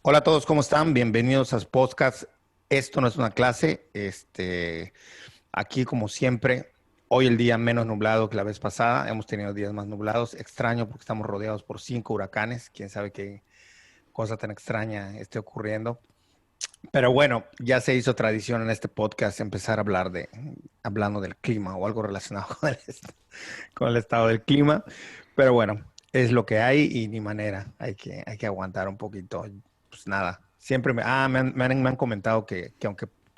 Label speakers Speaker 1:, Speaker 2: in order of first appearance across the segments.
Speaker 1: Hola a todos, ¿cómo están? Bienvenidos a podcast. Esto no es una clase. Aquí como siempre, hoy el día menos nublado que la vez pasada. Hemos tenido días más nublados. Extraño porque estamos rodeados por 5 huracanes. Quién sabe qué cosa tan extraña esté ocurriendo. Pero bueno, ya se hizo tradición en este podcast empezar a hablando del clima o algo relacionado con el estado del clima. Pero bueno, es lo que hay y ni manera. Hay que aguantar un poquito. Pues nada, siempre me han comentado que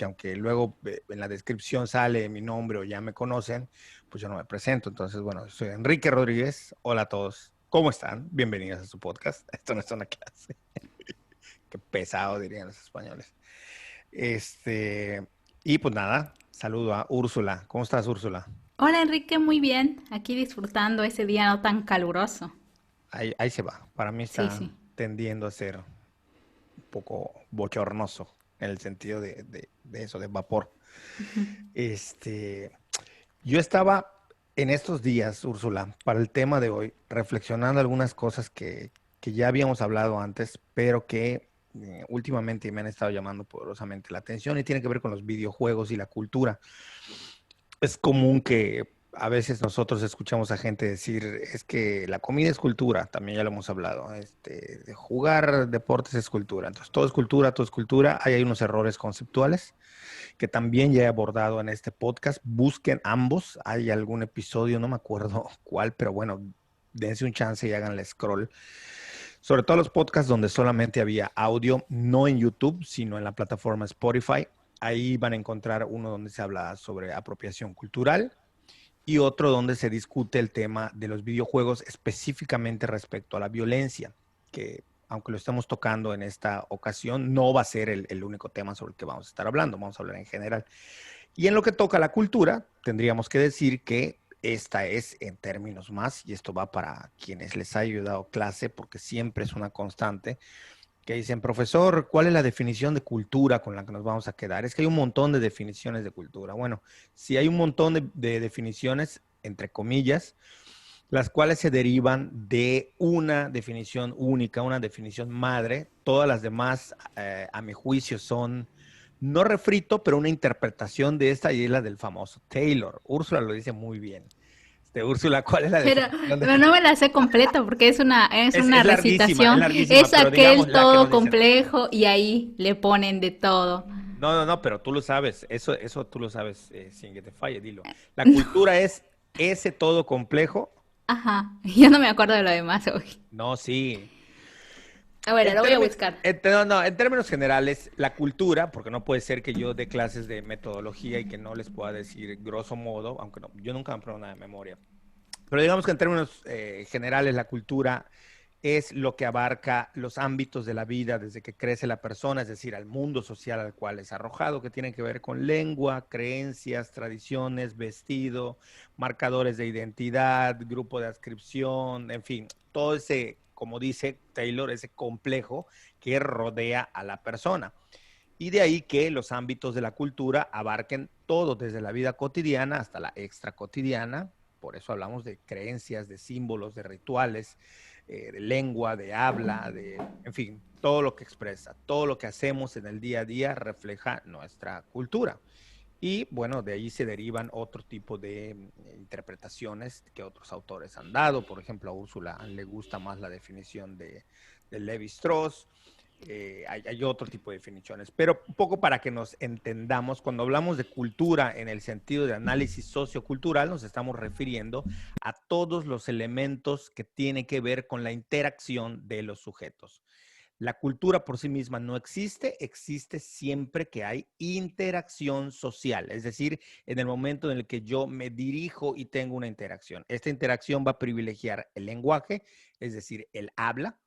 Speaker 1: aunque luego en la descripción sale mi nombre o ya me conocen, pues yo no me presento. Entonces, bueno, soy Enrique Rodríguez. Hola a todos. ¿Cómo están? Bienvenidos a su podcast. Esto no es una clase. Qué pesado dirían los españoles. Este, y pues nada, saludo a Úrsula. ¿Cómo estás, Úrsula?
Speaker 2: Hola Enrique, muy bien. Aquí disfrutando ese día no tan caluroso.
Speaker 1: Ahí se va. Para mí
Speaker 2: Sí,
Speaker 1: está
Speaker 2: sí.
Speaker 1: tendiendo a ser un poco bochornoso en el sentido de eso, de vapor. Este, yo estaba en estos días, Úrsula, para el tema de hoy, reflexionando algunas cosas que ya habíamos hablado antes, pero que últimamente me han estado llamando poderosamente la atención y tiene que ver con los videojuegos y la cultura. Es común que a veces nosotros escuchamos a gente decir, es que la comida es cultura, también ya lo hemos hablado, de jugar deportes es cultura, entonces todo es cultura, hay unos errores conceptuales que también ya he abordado en este podcast, busquen ambos, hay algún episodio, no me acuerdo cuál, pero bueno, dense un chance y háganle scroll, sobre todo los podcasts donde solamente había audio, no en YouTube, sino en la plataforma Spotify. Ahí van a encontrar uno donde se habla sobre apropiación cultural y otro donde se discute el tema de los videojuegos específicamente respecto a la violencia, que aunque lo estamos tocando en esta ocasión, no va a ser el único tema sobre el que vamos a estar hablando, vamos a hablar en general. Y en lo que toca a la cultura, tendríamos que decir que esta es en términos más, y esto va para quienes les ha ayudado clase, porque siempre es una constante, que dicen, profesor, ¿cuál es la definición de cultura con la que nos vamos a quedar? Es que hay un montón de definiciones de cultura. Bueno, sí hay un montón de definiciones, entre comillas, las cuales se derivan de una definición única, una definición madre. Todas las demás, a mi juicio, son no refrito, pero una interpretación de esta y es la del famoso Taylor. Úrsula lo dice muy bien. Úrsula, ¿cuál es la
Speaker 2: Pero,
Speaker 1: definición de...
Speaker 2: pero no me la sé completa porque es una
Speaker 1: Es
Speaker 2: recitación,
Speaker 1: larguísima,
Speaker 2: es
Speaker 1: pero digamos
Speaker 2: aquel
Speaker 1: la que nos
Speaker 2: todo
Speaker 1: dicen.
Speaker 2: complejo y ahí le ponen de todo.
Speaker 1: No, no, no, pero tú lo sabes, eso tú lo sabes sin que te falle, dilo. La cultura es ese todo complejo.
Speaker 2: Ajá, ya no me acuerdo de lo demás hoy.
Speaker 1: No, sí.
Speaker 2: A ver, lo voy a buscar.
Speaker 1: No, no, en términos generales, la cultura, porque no puede ser que yo dé clases de metodología y que no les pueda decir grosso modo, aunque no, yo nunca me aprendo nada de memoria. Pero digamos que en términos generales, la cultura es lo que abarca los ámbitos de la vida desde que crece la persona, es decir, al mundo social al cual es arrojado, que tiene que ver con lengua, creencias, tradiciones, vestido, marcadores de identidad, grupo de adscripción, en fin, todo ese, como dice Taylor, ese complejo que rodea a la persona. Y de ahí que los ámbitos de la cultura abarquen todo, desde la vida cotidiana hasta la extra cotidiana. Por eso hablamos de creencias, de símbolos, de rituales, de lengua, de habla, en fin, todo lo que expresa, todo lo que hacemos en el día a día refleja nuestra cultura. Y bueno, de ahí se derivan otro tipo de interpretaciones que otros autores han dado. Por ejemplo, a Úrsula le gusta más la definición de Levi Strauss. Hay otro tipo de definiciones, pero un poco para que nos entendamos, cuando hablamos de cultura en el sentido de análisis sociocultural, nos estamos refiriendo a todos los elementos que tienen que ver con la interacción de los sujetos. La cultura por sí misma no existe, existe siempre que hay interacción social, es decir, en el momento en el que yo me dirijo y tengo una interacción. Esta interacción va a privilegiar el lenguaje, es decir, el habla,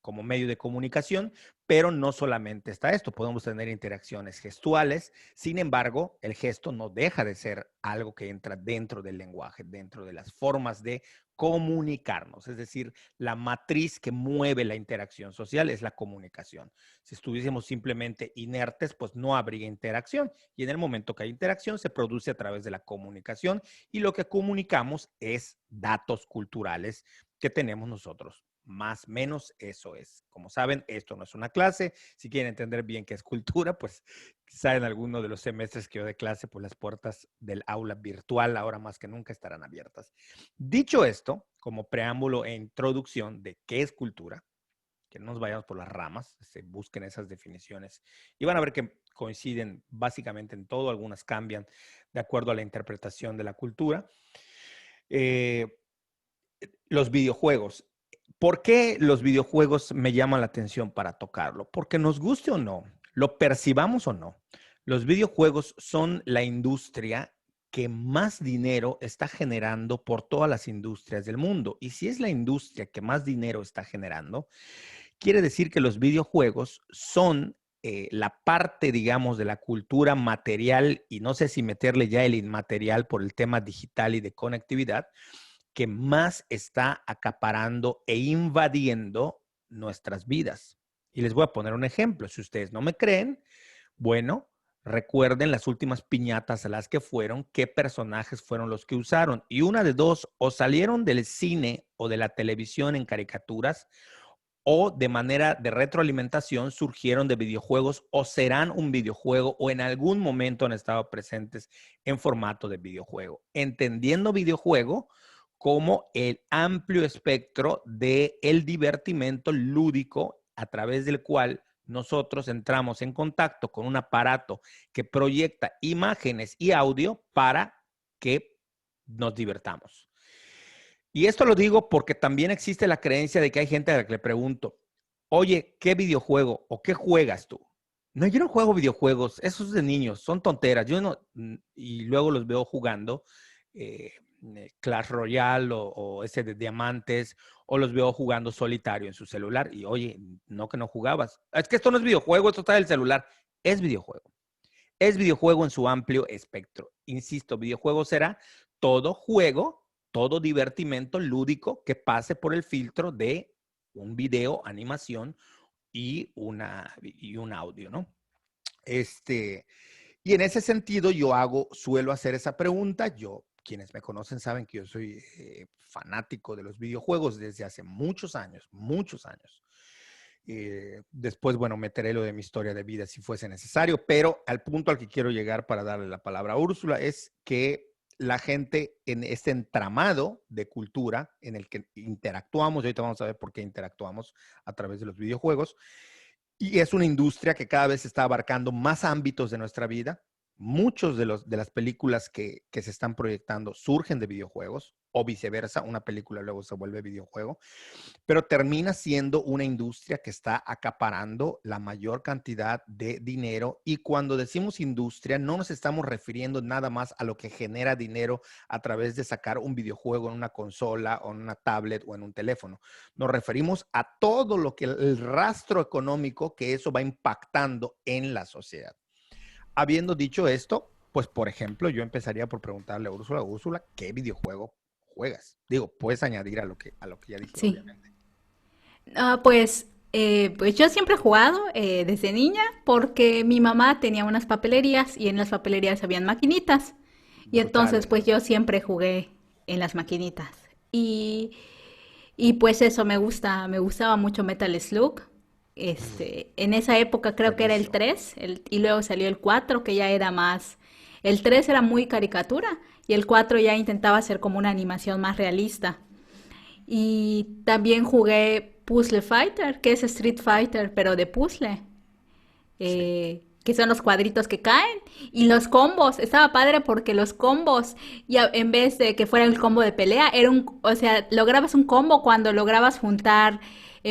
Speaker 1: como medio de comunicación, pero no solamente está esto, podemos tener interacciones gestuales, sin embargo, el gesto no deja de ser algo que entra dentro del lenguaje, dentro de las formas de comunicarnos, es decir, la matriz que mueve la interacción social es la comunicación. Si estuviésemos simplemente inertes, pues no habría interacción y en el momento que hay interacción se produce a través de la comunicación y lo que comunicamos es datos culturales que tenemos nosotros más menos eso es. Como saben, esto no es una clase. Si quieren entender bien qué es cultura, pues quizá en alguno de los semestres que yo de clase, pues las puertas del aula virtual ahora más que nunca estarán abiertas. Dicho esto, como preámbulo e introducción de qué es cultura, que no nos vayamos por las ramas, se busquen esas definiciones y van a ver que coinciden básicamente en todo, algunas cambian de acuerdo a la interpretación de la cultura. Eh, los videojuegos. ¿Por qué los videojuegos me llaman la atención para tocarlo? Porque nos guste o no, lo percibamos o no, los videojuegos son la industria que más dinero está generando por todas las industrias del mundo. Y si es la industria que más dinero está generando, quiere decir que los videojuegos son la parte, digamos, de la cultura material, y no sé si meterle ya el inmaterial por el tema digital y de conectividad, que más está acaparando e invadiendo nuestras vidas. Y les voy a poner un ejemplo. Si ustedes no me creen, bueno, recuerden las últimas piñatas a las que fueron, qué personajes fueron los que usaron. Y una de dos, o salieron del cine o de la televisión en caricaturas, o de manera de retroalimentación surgieron de videojuegos o serán un videojuego o en algún momento han estado presentes en formato de videojuego. Entendiendo videojuego como el amplio espectro del divertimento lúdico a través del cual nosotros entramos en contacto con un aparato que proyecta imágenes y audio para que nos divertamos. Y esto lo digo porque también existe la creencia de que hay gente a la que le pregunto, oye, ¿qué videojuego o qué juegas tú? No, yo no juego videojuegos, esos de niños, son tonteras. Yo no, y luego los veo jugando Clash Royale o ese de diamantes, o los veo jugando solitario en su celular. Y oye, no que no jugabas. Es que esto no es videojuego, esto está en el celular. Es videojuego. Es videojuego en su amplio espectro. Insisto, videojuego será todo juego, todo divertimento lúdico que pase por el filtro de un video, animación y un audio, ¿no? Y en ese sentido suelo hacer esa pregunta. Quienes me conocen saben que yo soy fanático de los videojuegos desde hace muchos años, muchos años. Después, bueno, meteré lo de mi historia de vida si fuese necesario, pero al punto al que quiero llegar para darle la palabra a Úrsula es que la gente en este entramado de cultura en el que interactuamos, y ahorita vamos a ver por qué interactuamos a través de los videojuegos, y es una industria que cada vez está abarcando más ámbitos de nuestra vida. Muchos de las películas que se están proyectando surgen de videojuegos o viceversa, una película luego se vuelve videojuego, pero termina siendo una industria que está acaparando la mayor cantidad de dinero. Y cuando decimos industria, no nos estamos refiriendo nada más a lo que genera dinero a través de sacar un videojuego en una consola o en una tablet o en un teléfono. Nos referimos a todo lo que el rastro económico que eso va impactando en la sociedad. Habiendo dicho esto, pues por ejemplo, yo empezaría por preguntarle a Úrsula, ¿qué videojuego juegas? Digo, puedes añadir a lo que ya dije,
Speaker 2: Sí.
Speaker 1: obviamente.
Speaker 2: Pues yo siempre he jugado desde niña porque mi mamá tenía unas papelerías y en las papelerías habían maquinitas. Y
Speaker 1: Brutal
Speaker 2: entonces pues
Speaker 1: eso.
Speaker 2: yo siempre jugué en las maquinitas. Y, y pues eso me gustaba mucho Metal Slug. En esa época creo que era el
Speaker 1: Buenísimo.
Speaker 2: 3 y luego salió el 4 que ya era más... El 3 era muy caricatura y el 4 ya intentaba ser como una animación más realista. Y también jugué Puzzle Fighter, que es Street Fighter, pero de puzzle.
Speaker 1: Sí.
Speaker 2: Que son los cuadritos que caen. Y los combos. Estaba padre porque los combos, ya en vez de que fuera el combo de pelea, o sea, lograbas un combo cuando lograbas juntar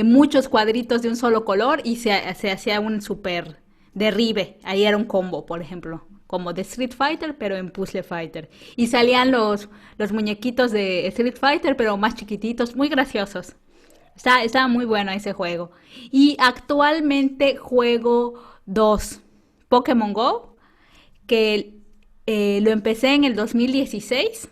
Speaker 2: muchos cuadritos de un solo color y se hacía un super derribe. Ahí era un combo, por ejemplo. Como de Street Fighter, pero en Puzzle Fighter. Y salían los muñequitos de Street Fighter, pero más chiquititos, muy graciosos. Estaba muy bueno ese juego. Y actualmente juego dos. Pokémon Go, que lo empecé en el 2016,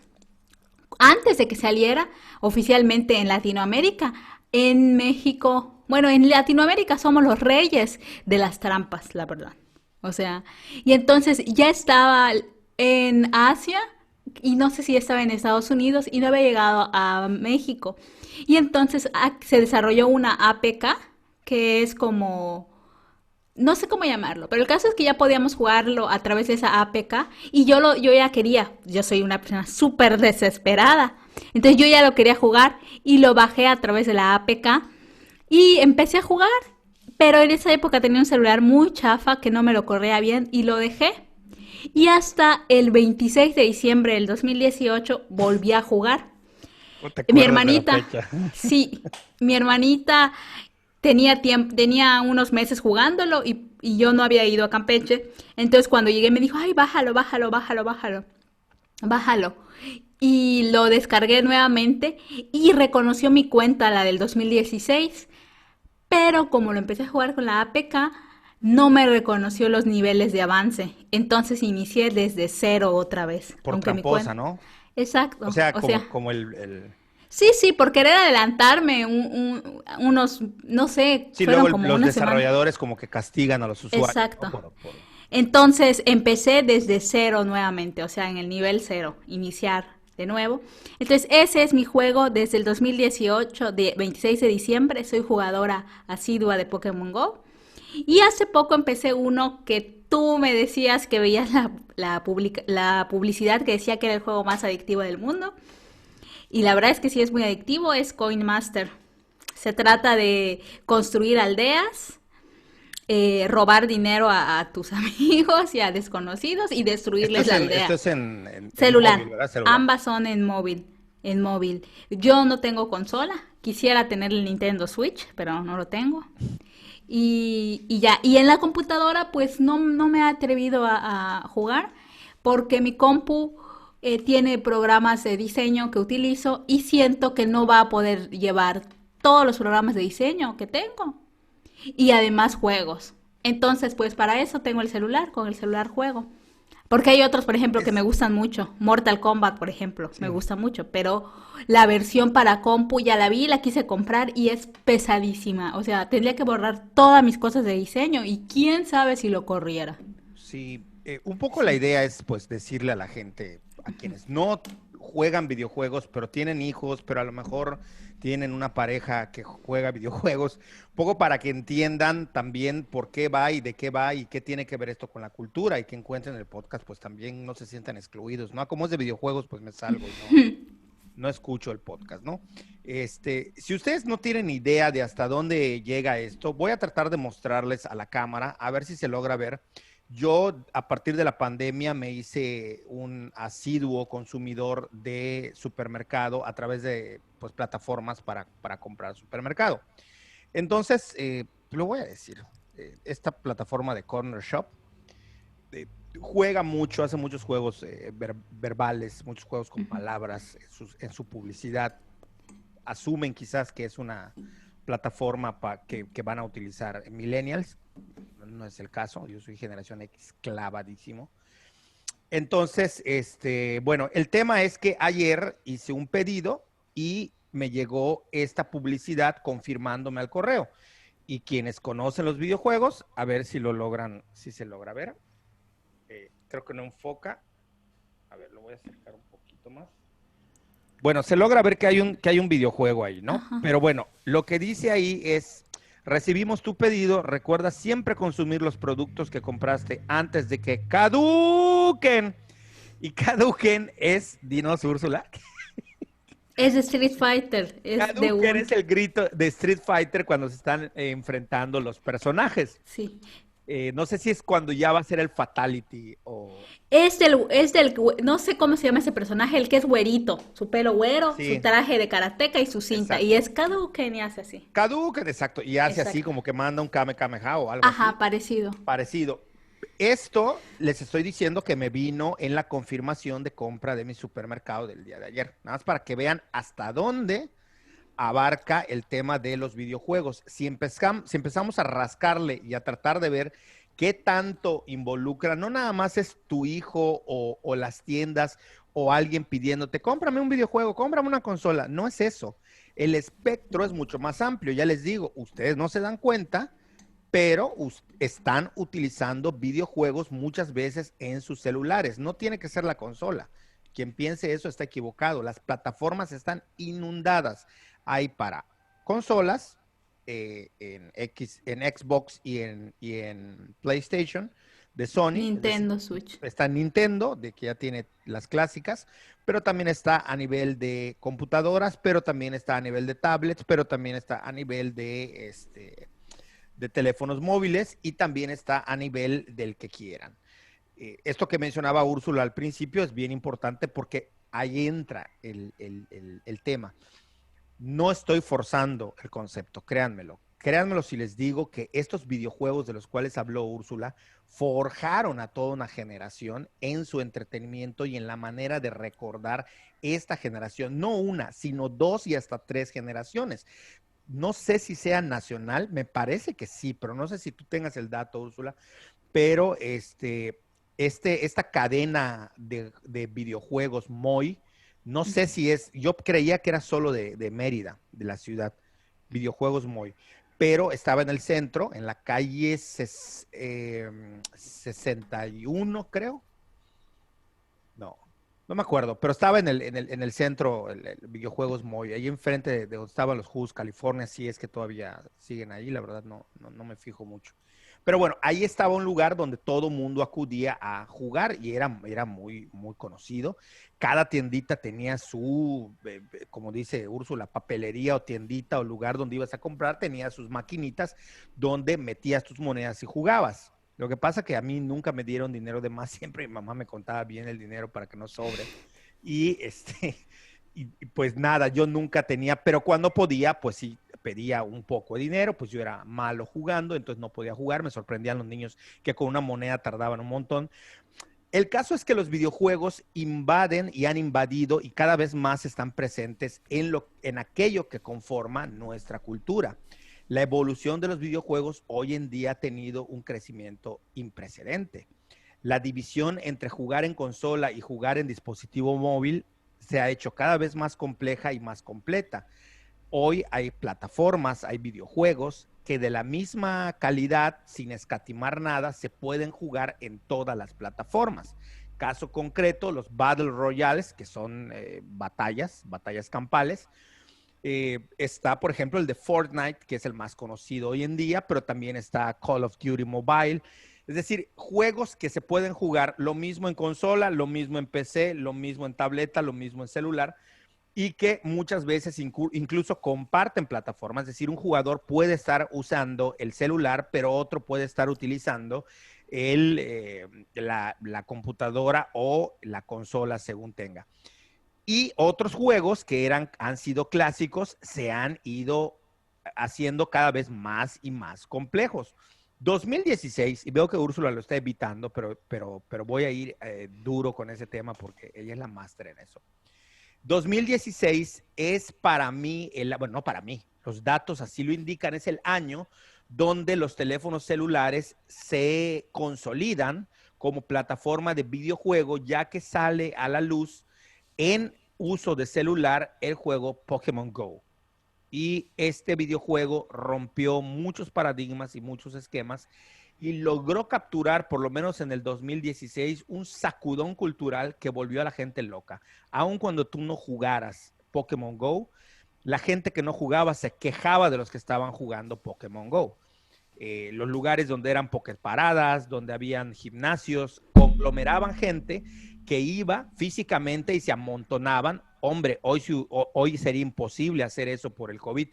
Speaker 2: antes de que saliera oficialmente en Latinoamérica. En México, bueno, en Latinoamérica somos los reyes de las trampas, la verdad. O sea, y entonces ya estaba en Asia y no sé si estaba en Estados Unidos y no había llegado a México. Y entonces se desarrolló una APK que es como, no sé cómo llamarlo, pero el caso es que ya podíamos jugarlo a través de esa APK y yo ya quería, yo soy una persona súper desesperada, entonces yo ya lo quería jugar y lo bajé a través de la APK y empecé a jugar, pero en esa época tenía un celular muy chafa que no me lo corría bien y lo dejé. Y hasta el 26 de diciembre del 2018 volví a jugar.
Speaker 1: ¿No te
Speaker 2: Mi
Speaker 1: acuerdas de la
Speaker 2: hermanita,
Speaker 1: fecha?
Speaker 2: sí, mi hermanita tenía tiempo, tenía unos meses jugándolo y yo no había ido a Campeche. Entonces cuando llegué me dijo, ay, bájalo, bájalo, bájalo, bájalo, bájalo. Y lo descargué nuevamente y reconoció mi cuenta, la del 2016, pero como lo empecé a jugar con la APK, no me reconoció los niveles de avance. Entonces inicié desde cero otra vez,
Speaker 1: Por
Speaker 2: aunque mi
Speaker 1: tramposa,
Speaker 2: cuenta...
Speaker 1: ¿no? O
Speaker 2: Exacto,
Speaker 1: sea,
Speaker 2: o sea,
Speaker 1: como el...
Speaker 2: sí, sí, por querer adelantarme unos, no sé,
Speaker 1: Sí,
Speaker 2: fueron
Speaker 1: luego
Speaker 2: como
Speaker 1: los
Speaker 2: una semana.
Speaker 1: desarrolladores como que castigan a los usuarios, ¿no?
Speaker 2: Exacto. Entonces empecé desde cero nuevamente, o sea, en el nivel cero, iniciar de nuevo. Entonces ese es mi juego desde el 2018, de 26 de diciembre, soy jugadora asidua de Pokémon Go. Y hace poco empecé uno que tú me decías que veías la publicidad que decía que era el juego más adictivo del mundo. Y la verdad es que sí es muy adictivo, es Coin Master. Se trata de construir aldeas, robar dinero a tus amigos y a desconocidos y destruirles la
Speaker 1: Esto
Speaker 2: aldea.
Speaker 1: es en móvil,
Speaker 2: Celular,
Speaker 1: ¿verdad? Celular.
Speaker 2: ambas son en móvil, en móvil. Yo no tengo consola, quisiera tener el Nintendo Switch, pero no lo tengo. Y ya, y en la computadora pues no me he atrevido a jugar porque mi compu tiene programas de diseño que utilizo y siento que no va a poder llevar todos los programas de diseño que tengo y además juegos. Entonces, pues para eso tengo el celular, con el celular juego. Porque hay otros, por ejemplo, que me
Speaker 1: Es,
Speaker 2: gustan mucho. Mortal Kombat, por ejemplo, me
Speaker 1: sí.
Speaker 2: gusta mucho, pero la versión para compu ya la vi, la quise comprar y es pesadísima. O sea, tendría que borrar todas mis cosas de diseño y quién sabe si lo corriera.
Speaker 1: Sí, un poco la
Speaker 2: Sí.
Speaker 1: idea es pues decirle a la gente, a quienes no juegan videojuegos, pero tienen hijos, pero a lo mejor tienen una pareja que juega videojuegos, un poco para que entiendan también por qué va y de qué va y qué tiene que ver esto con la cultura y que encuentren el podcast, pues también no se sientan excluidos, ¿no? Ah, como es de videojuegos, pues me salgo y no escucho el podcast, ¿no? Si ustedes no tienen idea de hasta dónde llega esto, voy a tratar de mostrarles a la cámara, a ver si se logra ver. Yo, a partir de la pandemia, me hice un asiduo consumidor de supermercado a través de pues, plataformas para comprar supermercado. Entonces, lo voy a decir, esta plataforma de Corner Shop eh, juega mucho, hace muchos juegos verbales, muchos juegos con palabras en su publicidad. Asumen quizás que es una plataforma que van a utilizar millennials. No es el caso, yo soy generación X clavadísimo. Entonces, bueno, el tema es que ayer hice un pedido y me llegó esta publicidad confirmándome al correo. Y quienes conocen los videojuegos, a ver si lo logran, si se logra ver. Creo que no enfoca. A ver, lo voy a acercar un poquito más. Bueno, se logra ver que hay un videojuego ahí, ¿no?
Speaker 2: Ajá.
Speaker 1: Pero bueno, lo que dice ahí es, recibimos tu pedido, recuerda siempre consumir los productos que compraste antes de que caduquen. Y caduquen es, dinos Úrsula,
Speaker 2: Es de Street Fighter, es de
Speaker 1: caduquen es
Speaker 2: un...
Speaker 1: el grito de Street Fighter cuando se están enfrentando los personajes.
Speaker 2: Sí.
Speaker 1: No sé si es cuando ya va a ser el Fatality o...
Speaker 2: No sé cómo se llama ese personaje, el que es güerito, su pelo güero, su
Speaker 1: Sí,
Speaker 2: traje de karateca y su cinta, y
Speaker 1: exacto.
Speaker 2: es Hadouken y hace así.
Speaker 1: Caduquen, exacto. Y hace así
Speaker 2: Exacto.
Speaker 1: como que manda un Kame Kameha o algo
Speaker 2: Ajá,
Speaker 1: así.
Speaker 2: parecido.
Speaker 1: Parecido. Esto les estoy diciendo que me vino en la confirmación de compra de mi supermercado del día de ayer. Nada más para que vean hasta dónde abarca el tema de los videojuegos. Si empezamos a rascarle y a tratar de ver qué tanto involucra, no nada más es tu hijo o las tiendas o alguien pidiéndote, cómprame un videojuego, cómprame una consola. No es eso. El espectro es mucho más amplio. Ya les digo, ustedes no se dan cuenta, pero están utilizando videojuegos muchas veces en sus celulares. No tiene que ser la consola. Quien piense eso está equivocado. Las plataformas están inundadas. Hay para consolas, en Xbox y en PlayStation de Sony, es decir,
Speaker 2: Nintendo Switch.
Speaker 1: está Nintendo, de que ya tiene las clásicas, pero también está a nivel de computadoras, pero también está a nivel de tablets, pero también está a nivel de teléfonos móviles y también está a nivel del que quieran. Esto que mencionaba Úrsula al principio es bien importante porque ahí entra el tema. No estoy forzando el concepto, créanmelo. Créanmelo si les digo que estos videojuegos de los cuales habló Úrsula forjaron a toda una generación en su entretenimiento y en la manera de recordar esta generación. No una, sino dos y hasta tres generaciones. No sé si sea nacional, me parece que sí, pero no sé si tú tengas el dato, Úrsula, pero esta cadena de videojuegos MOI, no sé si es, yo creía que era solo de Mérida, de la ciudad, videojuegos MOI, pero estaba en el centro, en la calle 61, creo. No, no me acuerdo, pero estaba en el centro, el videojuegos Moy, ahí enfrente de donde estaban los Juegos California, si es que todavía siguen ahí, la verdad no me fijo mucho. Pero bueno, ahí estaba un lugar donde todo mundo acudía a jugar y era muy conocido. Cada tiendita tenía su, como dice Úrsula, papelería o tiendita o lugar donde ibas a comprar, tenía sus maquinitas donde metías tus monedas y jugabas. Lo que pasa que a mí nunca me dieron dinero de más, siempre mi mamá me contaba bien el dinero para que no sobre. Y y pues nada, yo nunca tenía, pero cuando podía, pues sí pedía un poco de dinero, pues yo era malo jugando, entonces no podía jugar, me sorprendían los niños que con una moneda tardaban un montón. El caso es que los videojuegos invaden y han invadido y cada vez más están presentes en aquello que conforma nuestra cultura. La evolución de los videojuegos hoy en día ha tenido un crecimiento imprecedente. La división entre jugar en consola y jugar en dispositivo móvil se ha hecho cada vez más compleja y más completa. Hoy hay plataformas, hay videojuegos que de la misma calidad, sin escatimar nada, se pueden jugar en todas las plataformas. Caso concreto, los Battle Royales, que son batallas campales. Está, por ejemplo, el de Fortnite, que es el más conocido hoy en día, pero también está Call of Duty Mobile. Es decir, juegos que se pueden jugar lo mismo en consola, lo mismo en PC, lo mismo en tableta, lo mismo en celular, y que muchas veces incluso comparten plataformas. Es decir, un jugador puede estar usando el celular, pero otro puede estar utilizando la computadora o la consola según tenga. Y otros juegos que han sido clásicos se han ido haciendo cada vez más y más complejos. 2016, y veo que Úrsula lo está evitando, pero voy a ir duro con ese tema porque ella es la máster en eso. 2016 es para mí, bueno, no para mí, los datos así lo indican, es el año donde los teléfonos celulares se consolidan como plataforma de videojuego, ya que sale a la luz en uso de celular el juego Pokémon Go. Y este videojuego rompió muchos paradigmas y muchos esquemas y logró capturar, por lo menos en el 2016, un sacudón cultural que volvió a la gente loca. Aun cuando tú no jugaras Pokémon Go, la gente que no jugaba se quejaba de los que estaban jugando Pokémon Go. Los lugares donde eran paradas, donde habían gimnasios, conglomeraban gente que iba físicamente y se amontonaban. Hombre, hoy sería imposible hacer eso por el COVID,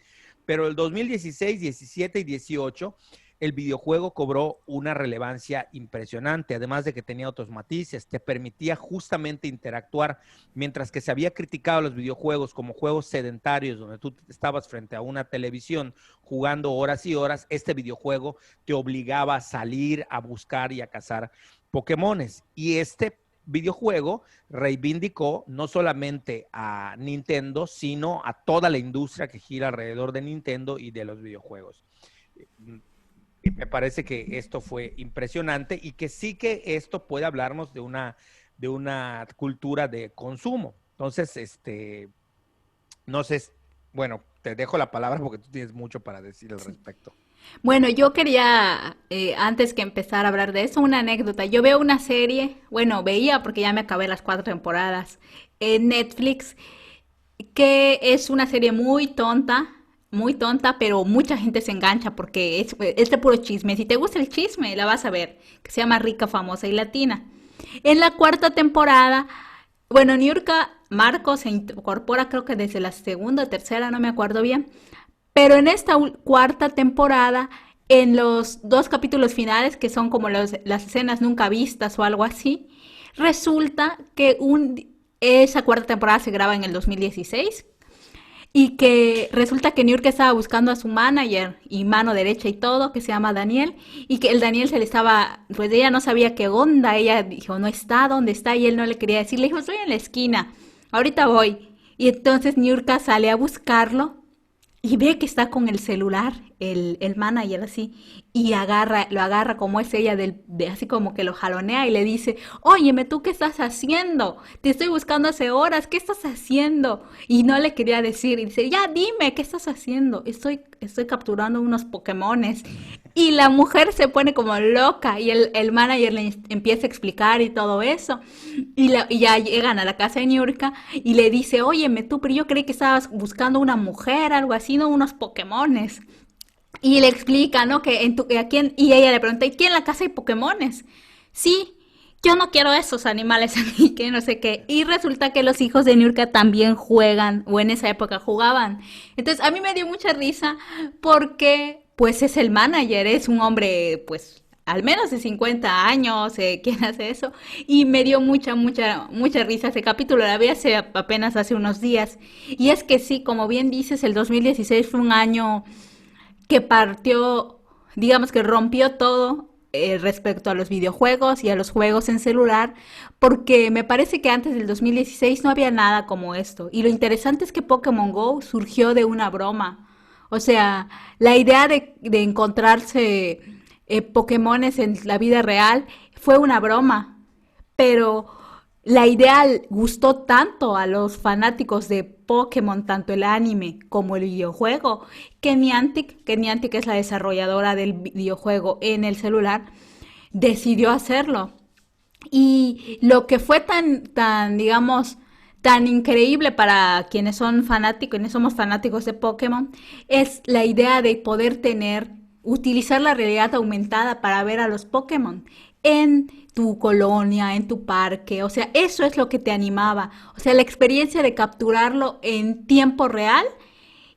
Speaker 1: pero el 2016, 17 y 18 el videojuego cobró una relevancia impresionante, además de que tenía otros matices, te permitía justamente interactuar, mientras que se había criticado los videojuegos como juegos sedentarios, donde tú estabas frente a una televisión jugando horas y horas, este videojuego te obligaba a salir a buscar y a cazar Pokémones. Y este videojuego reivindicó no solamente a Nintendo, sino a toda la industria que gira alrededor de Nintendo y de los videojuegos. Me parece que esto fue impresionante y que sí que esto puede hablarnos de una cultura de consumo. Entonces, no sé, bueno, te dejo la palabra porque tú tienes mucho para decir al respecto.
Speaker 2: Bueno, yo quería, antes que empezar a hablar de eso, una anécdota. Yo veo una serie, bueno, veía porque ya me acabé las 4 temporadas en Netflix que es una serie muy tonta, pero mucha gente se engancha porque es de puro chisme. Si te gusta el chisme, la vas a ver, que se llama Rica, Famosa y Latina. En la cuarta temporada, bueno, Niurka Marcos se incorpora creo que desde la segunda o tercera, no me acuerdo bien, pero en esta cuarta temporada, en los dos capítulos finales, que son como las escenas nunca vistas o algo así, resulta que esa cuarta temporada se graba en el 2016 y que resulta que Niurka estaba buscando a su manager y mano derecha y todo, que se llama Daniel, y que el Daniel se le estaba, pues ella no sabía qué onda, ella dijo, no está, ¿dónde está? Y él no le quería decir, le dijo, estoy en la esquina, ahorita voy. Y entonces Niurka sale a buscarlo y ve que está con el celular, el manager así, y lo agarra como es ella, así como que lo jalonea y le dice, óyeme, ¿tú qué estás haciendo? Te estoy buscando hace horas, ¿qué estás haciendo? Y no le quería decir, y dice, ya dime, ¿qué estás haciendo? Estoy capturando unos Pokémones. Y la mujer se pone como loca y el manager le empieza a explicar y todo eso. Y ya llegan a la casa de Niurka y le dice, óyeme tú, pero yo creí que estabas buscando una mujer, algo así, no unos Pokémones. Y le explica, ¿no? Y ella le pregunta, ¿y aquí en la casa hay Pokémones? Sí, yo no quiero esos animales aquí, que no sé qué. Y resulta que los hijos de Niurka también juegan, o en esa época jugaban. Entonces a mí me dio mucha risa porque, pues es el manager, es un hombre, pues al menos de 50 años, quien hace eso. Y me dio mucha risa ese capítulo, la vi apenas hace unos días. Y es que sí, como bien dices, el 2016 fue un año que partió, digamos que rompió todo respecto a los videojuegos y a los juegos en celular, porque me parece que antes del 2016 no había nada como esto. Y lo interesante es que Pokémon Go surgió de una broma. O sea, la idea de encontrarse Pokémones en la vida real fue una broma, pero la idea gustó tanto a los fanáticos de Pokémon, tanto el anime como el videojuego, que Niantic es la desarrolladora del videojuego en el celular, decidió hacerlo. Y lo que fue digamos, tan increíble para quienes somos fanáticos de Pokémon, es la idea de poder utilizar la realidad aumentada para ver a los Pokémon en tu colonia, en tu parque. O sea, eso es lo que te animaba. O sea, la experiencia de capturarlo en tiempo real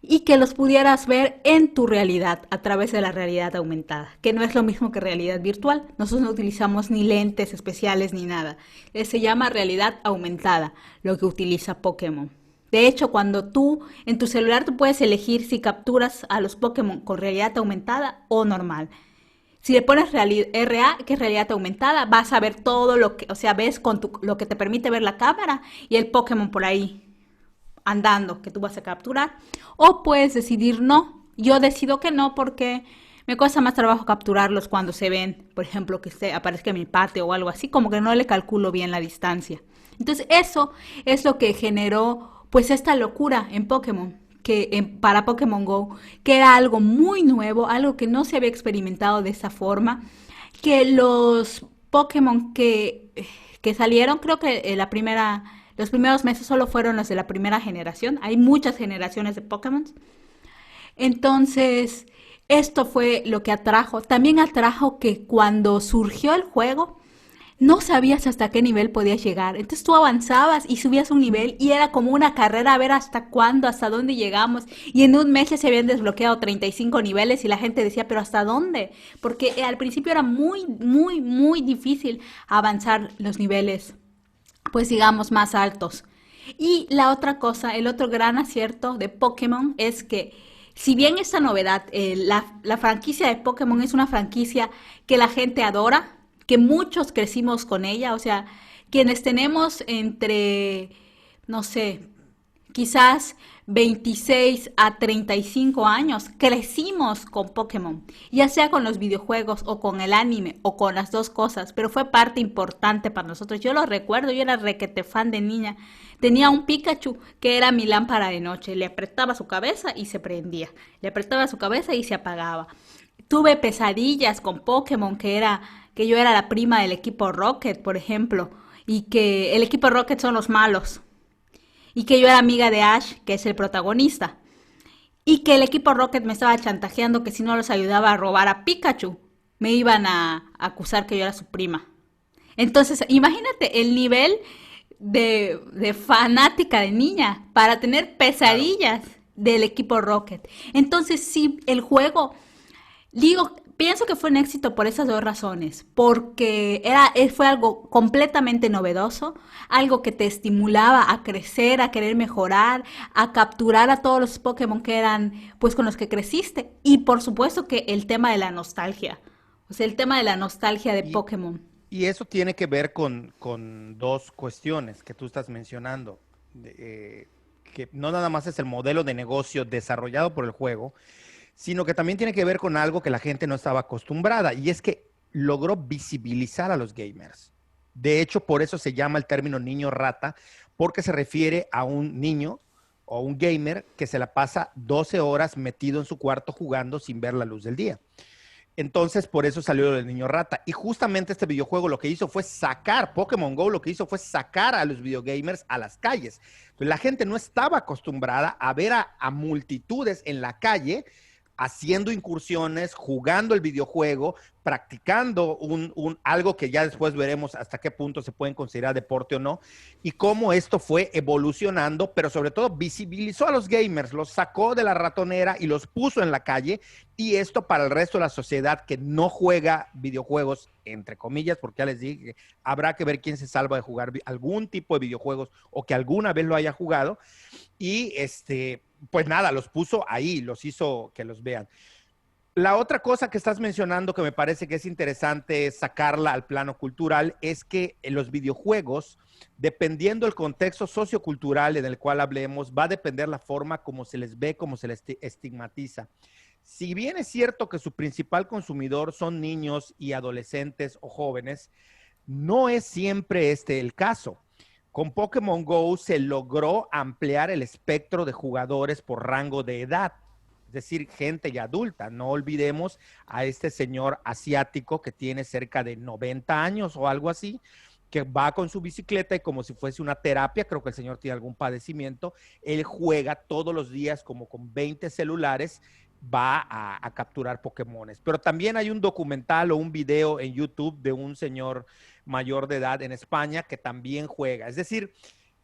Speaker 2: y que los pudieras ver en tu realidad a través de la realidad aumentada, que no es lo mismo que realidad virtual. Nosotros no utilizamos ni lentes especiales ni nada. Se llama realidad aumentada, lo que utiliza Pokémon. De hecho, en tu celular tú puedes elegir si capturas a los Pokémon con realidad aumentada o normal. Si le pones RA, que es realidad aumentada, vas a ver todo o sea, ves lo que te permite ver la cámara y el Pokémon por ahí andando que tú vas a capturar. O puedes decidir no. Yo decido que no porque me cuesta más trabajo capturarlos cuando se ven, por ejemplo, que aparezca en mi patio o algo así, como que no le calculo bien la distancia. Entonces eso es lo que generó pues esta locura en Pokémon, para Pokémon Go, que era algo muy nuevo, algo que no se había experimentado de esa forma, que los Pokémon que salieron, creo que los primeros meses solo fueron los de la primera generación, hay muchas generaciones de Pokémon, entonces esto fue lo que atrajo, también atrajo que cuando surgió el juego, no sabías hasta qué nivel podías llegar. Entonces tú avanzabas y subías un nivel y era como una carrera a ver hasta cuándo, hasta dónde llegamos. Y en un mes ya se habían desbloqueado 35 niveles y la gente decía, pero ¿hasta dónde? Porque al principio era muy, muy, muy difícil avanzar los niveles, pues digamos, más altos. Y la otra cosa, el otro gran acierto de Pokémon es que si bien esta novedad, la franquicia de Pokémon es una franquicia que la gente adora, que muchos crecimos con ella, o sea, quienes tenemos entre, no sé, quizás 26 a 35 años, crecimos con Pokémon, ya sea con los videojuegos o con el anime o con las dos cosas, pero fue parte importante para nosotros. Yo lo recuerdo, yo era requete fan de niña. Tenía un Pikachu que era mi lámpara de noche, le apretaba su cabeza y se prendía, le apretaba su cabeza y se apagaba. Tuve pesadillas con Pokémon, que yo era la prima del equipo Rocket, por ejemplo, y que el equipo Rocket son los malos. y que yo era amiga de Ash, que es el protagonista, y que el equipo Rocket me estaba chantajeando que si no los ayudaba a robar a Pikachu, me iban a acusar que yo era su prima. Entonces, imagínate el nivel de fanática de niña para tener
Speaker 1: Claro.
Speaker 2: pesadillas del equipo Rocket. Entonces, sí, el juego, digo, pienso que fue un éxito por esas dos razones, porque fue algo completamente novedoso, algo que te estimulaba a crecer, a querer mejorar, a capturar a todos los Pokémon que eran, pues, con los que creciste, y por supuesto que el tema de la nostalgia, o sea, el tema de la nostalgia de
Speaker 1: Y,
Speaker 2: Pokémon.
Speaker 1: y eso tiene que ver con dos cuestiones que tú estás mencionando. Que no nada más es el modelo de negocio desarrollado por el juego, sino que también tiene que ver con algo que la gente no estaba acostumbrada, y es que logró visibilizar a los gamers. De hecho, por eso se llama el término niño rata, porque se refiere a un niño o un gamer que se la pasa 12 horas metido en su cuarto jugando sin ver la luz del día. Entonces, por eso salió el niño rata. Y justamente este videojuego lo que hizo fue sacar, Pokémon Go lo que hizo fue sacar a los videogamers a las calles. Entonces, la gente no estaba acostumbrada a ver a multitudes en la calle haciendo incursiones, jugando el videojuego, practicando algo que ya después veremos hasta qué punto se pueden considerar deporte o no, y cómo esto fue evolucionando, pero sobre todo visibilizó a los gamers, los sacó de la ratonera y los puso en la calle, y esto para el resto de la sociedad que no juega videojuegos, entre comillas, porque ya les dije, habrá que ver quién se salva de jugar algún tipo de videojuegos o que alguna vez lo haya jugado, y pues nada, los puso ahí, los hizo que los vean. La otra cosa que estás mencionando que me parece que es interesante sacarla al plano cultural es que en los videojuegos, dependiendo del contexto sociocultural en el cual hablemos, va a depender la forma como se les ve, como se les estigmatiza. Si bien es cierto que su principal consumidor son niños y adolescentes o jóvenes, no es siempre este el caso. Con Pokémon Go se logró ampliar el espectro de jugadores por rango de edad, es decir, gente ya adulta. No olvidemos a este señor asiático que tiene cerca de 90 años o algo así, que va con su bicicleta y como si fuese una terapia, creo que el señor tiene algún padecimiento, él juega todos los días como con 20 celulares, va a capturar Pokémones. Pero también hay un documental o un video en YouTube de un señor mayor de edad en España que también juega. Es decir,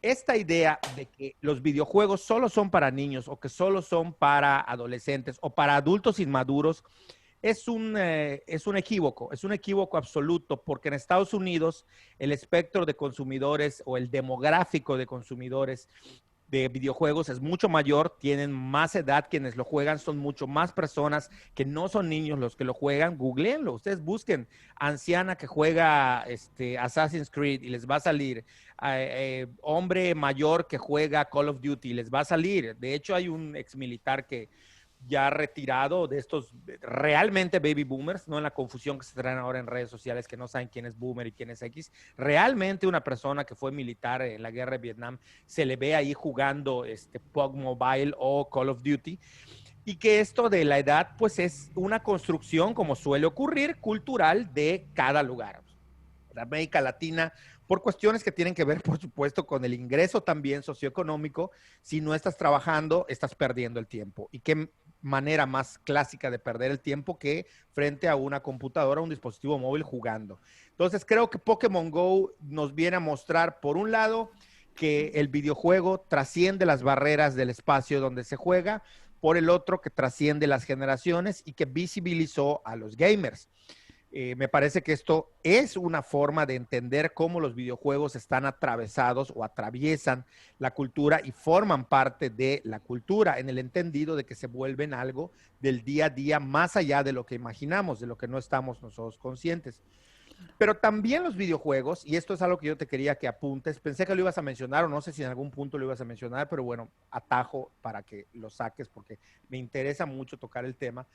Speaker 1: esta idea de que los videojuegos solo son para niños o que solo son para adolescentes o para adultos inmaduros es un equívoco absoluto, porque en Estados Unidos el espectro de consumidores o el demográfico de consumidores de videojuegos es mucho mayor, tienen más edad quienes lo juegan, son mucho más personas que no son niños los que lo juegan. Googleenlo, ustedes busquen anciana que juega Assassin's Creed y les va a salir, hombre mayor que juega Call of Duty y les va a salir. De hecho, hay un ex militar que ya retirado de estos realmente baby boomers, no en la confusión que se traen ahora en redes sociales que no saben quién es boomer y quién es X. Realmente una persona que fue militar en la guerra de Vietnam se le ve ahí jugando PUBG Mobile o Call of Duty, y que esto de la edad pues es una construcción, como suele ocurrir, cultural de cada lugar. La América Latina, por cuestiones que tienen que ver, por supuesto, con el ingreso también socioeconómico, si no estás trabajando, estás perdiendo el tiempo. ¿Y qué manera más clásica de perder el tiempo que frente a una computadora, un dispositivo móvil jugando? Entonces, creo que Pokémon Go nos viene a mostrar, por un lado, que el videojuego trasciende las barreras del espacio donde se juega, por el otro, que trasciende las generaciones y que visibilizó a los gamers. Me parece que esto es una forma de entender cómo los videojuegos están atravesados o atraviesan la cultura y forman parte de la cultura, en el entendido de que se vuelven algo del día a día más allá de lo que imaginamos, de lo que no estamos nosotros conscientes. Pero también los videojuegos, y esto es algo que yo te quería que apuntes, pensé que lo ibas a mencionar o no sé si en algún punto lo ibas a mencionar, pero bueno, atajo para que lo saques porque me interesa mucho tocar el tema.